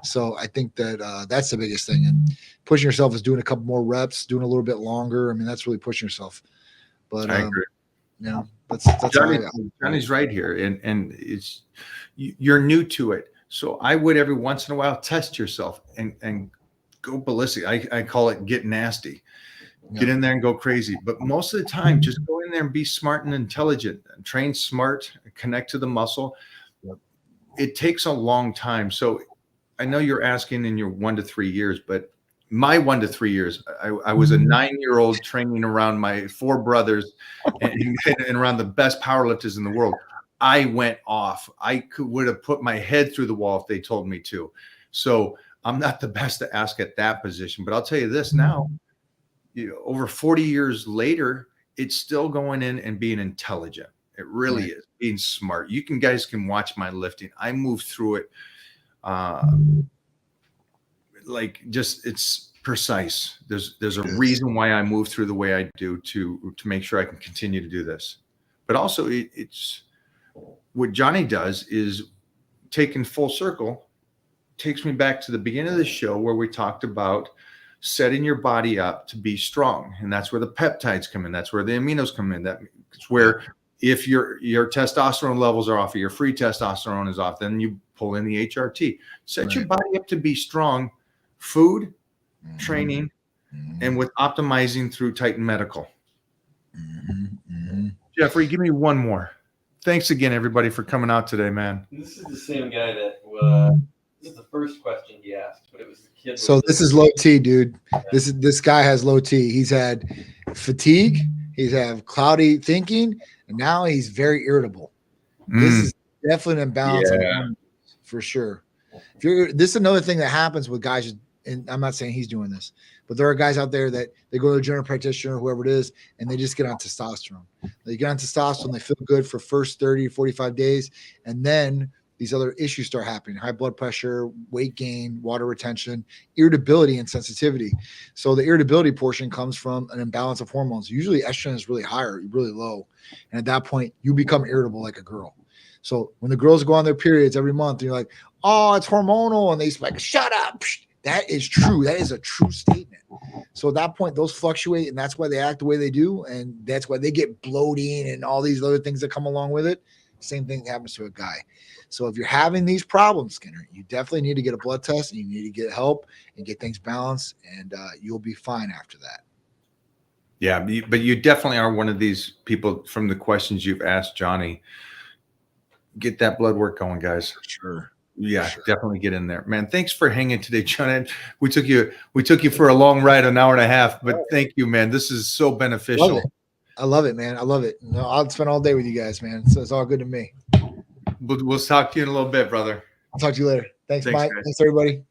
So I think that that's the biggest thing. And pushing yourself is doing a couple more reps, doing a little bit longer. I mean, that's really pushing yourself. But I agree. you know, that's Johnny's right here, and it's you're new to it, so I would every once in a while test yourself and go ballistic. I call it get nasty. Get in there and go crazy. But most of the time, just go in there and be smart and intelligent. Train smart, connect to the muscle. It takes a long time. So I know you're asking in your 1 to 3 years, but my 1 to 3 years, I was a 9-year-old training around my 4 brothers and around the best powerlifters in the world. I went off. Would have put my head through the wall if they told me to. So I'm not the best to ask at that position, but I'll tell you this now. Over 40 years later, it's still going in and being intelligent. It really is being smart. Guys can watch my lifting. I move through it. It's precise. There's a reason why I move through the way I do to make sure I can continue to do this. But also it's what Johnny does is taken full circle, takes me back to the beginning of the show where we talked about setting your body up to be strong. And that's where the peptides come in. That's where the aminos come in. That's where if your testosterone levels are off, or your free testosterone is off, then you pull in the HRT. Set your body up to be strong. Food, training, and with optimizing through Titan Medical. Jeffrey, give me one more. Thanks again, everybody, for coming out today, man. This is the same guy that this is the first question he asked, but it was the kid. So this is low T, dude. This guy has low T. He's had fatigue. He's had cloudy thinking, and now he's very irritable. This is definitely an imbalance for sure. This is another thing that happens with guys, and I'm not saying he's doing this, but there are guys out there that they go to a general practitioner, whoever it is, and they just get on testosterone. They get on testosterone, they feel good for first 30 to 45 days, and then these other issues start happening: high blood pressure, weight gain, water retention, irritability, and sensitivity. So the irritability portion comes from an imbalance of hormones. Usually estrogen is really high or really low. And at that point, you become irritable like a girl. So when the girls go on their periods every month, you're like, oh, it's hormonal. And they like, shut up. That is true. That is a true statement. So at that point, those fluctuate, and that's why they act the way they do. And that's why they get bloating and all these other things that come along with it. Same thing happens to a guy. So if you're having these problems, Skinner, you definitely need to get a blood test, and you need to get help and get things balanced, and you'll be fine after that. Yeah, but you definitely are one of these people from the questions you've asked, Johnny. Get that blood work going, guys. Sure. Yeah, definitely get in there, man. Thanks for hanging today, John. We took you for a long ride, an hour and a half, but thank you, man. This is so beneficial. I love it, man. I love it. No, I'll spend all day with you guys, man. So it's all good to me. We'll talk to you in a little bit, brother. I'll talk to you later. Thanks Mike. Guys. Thanks, everybody.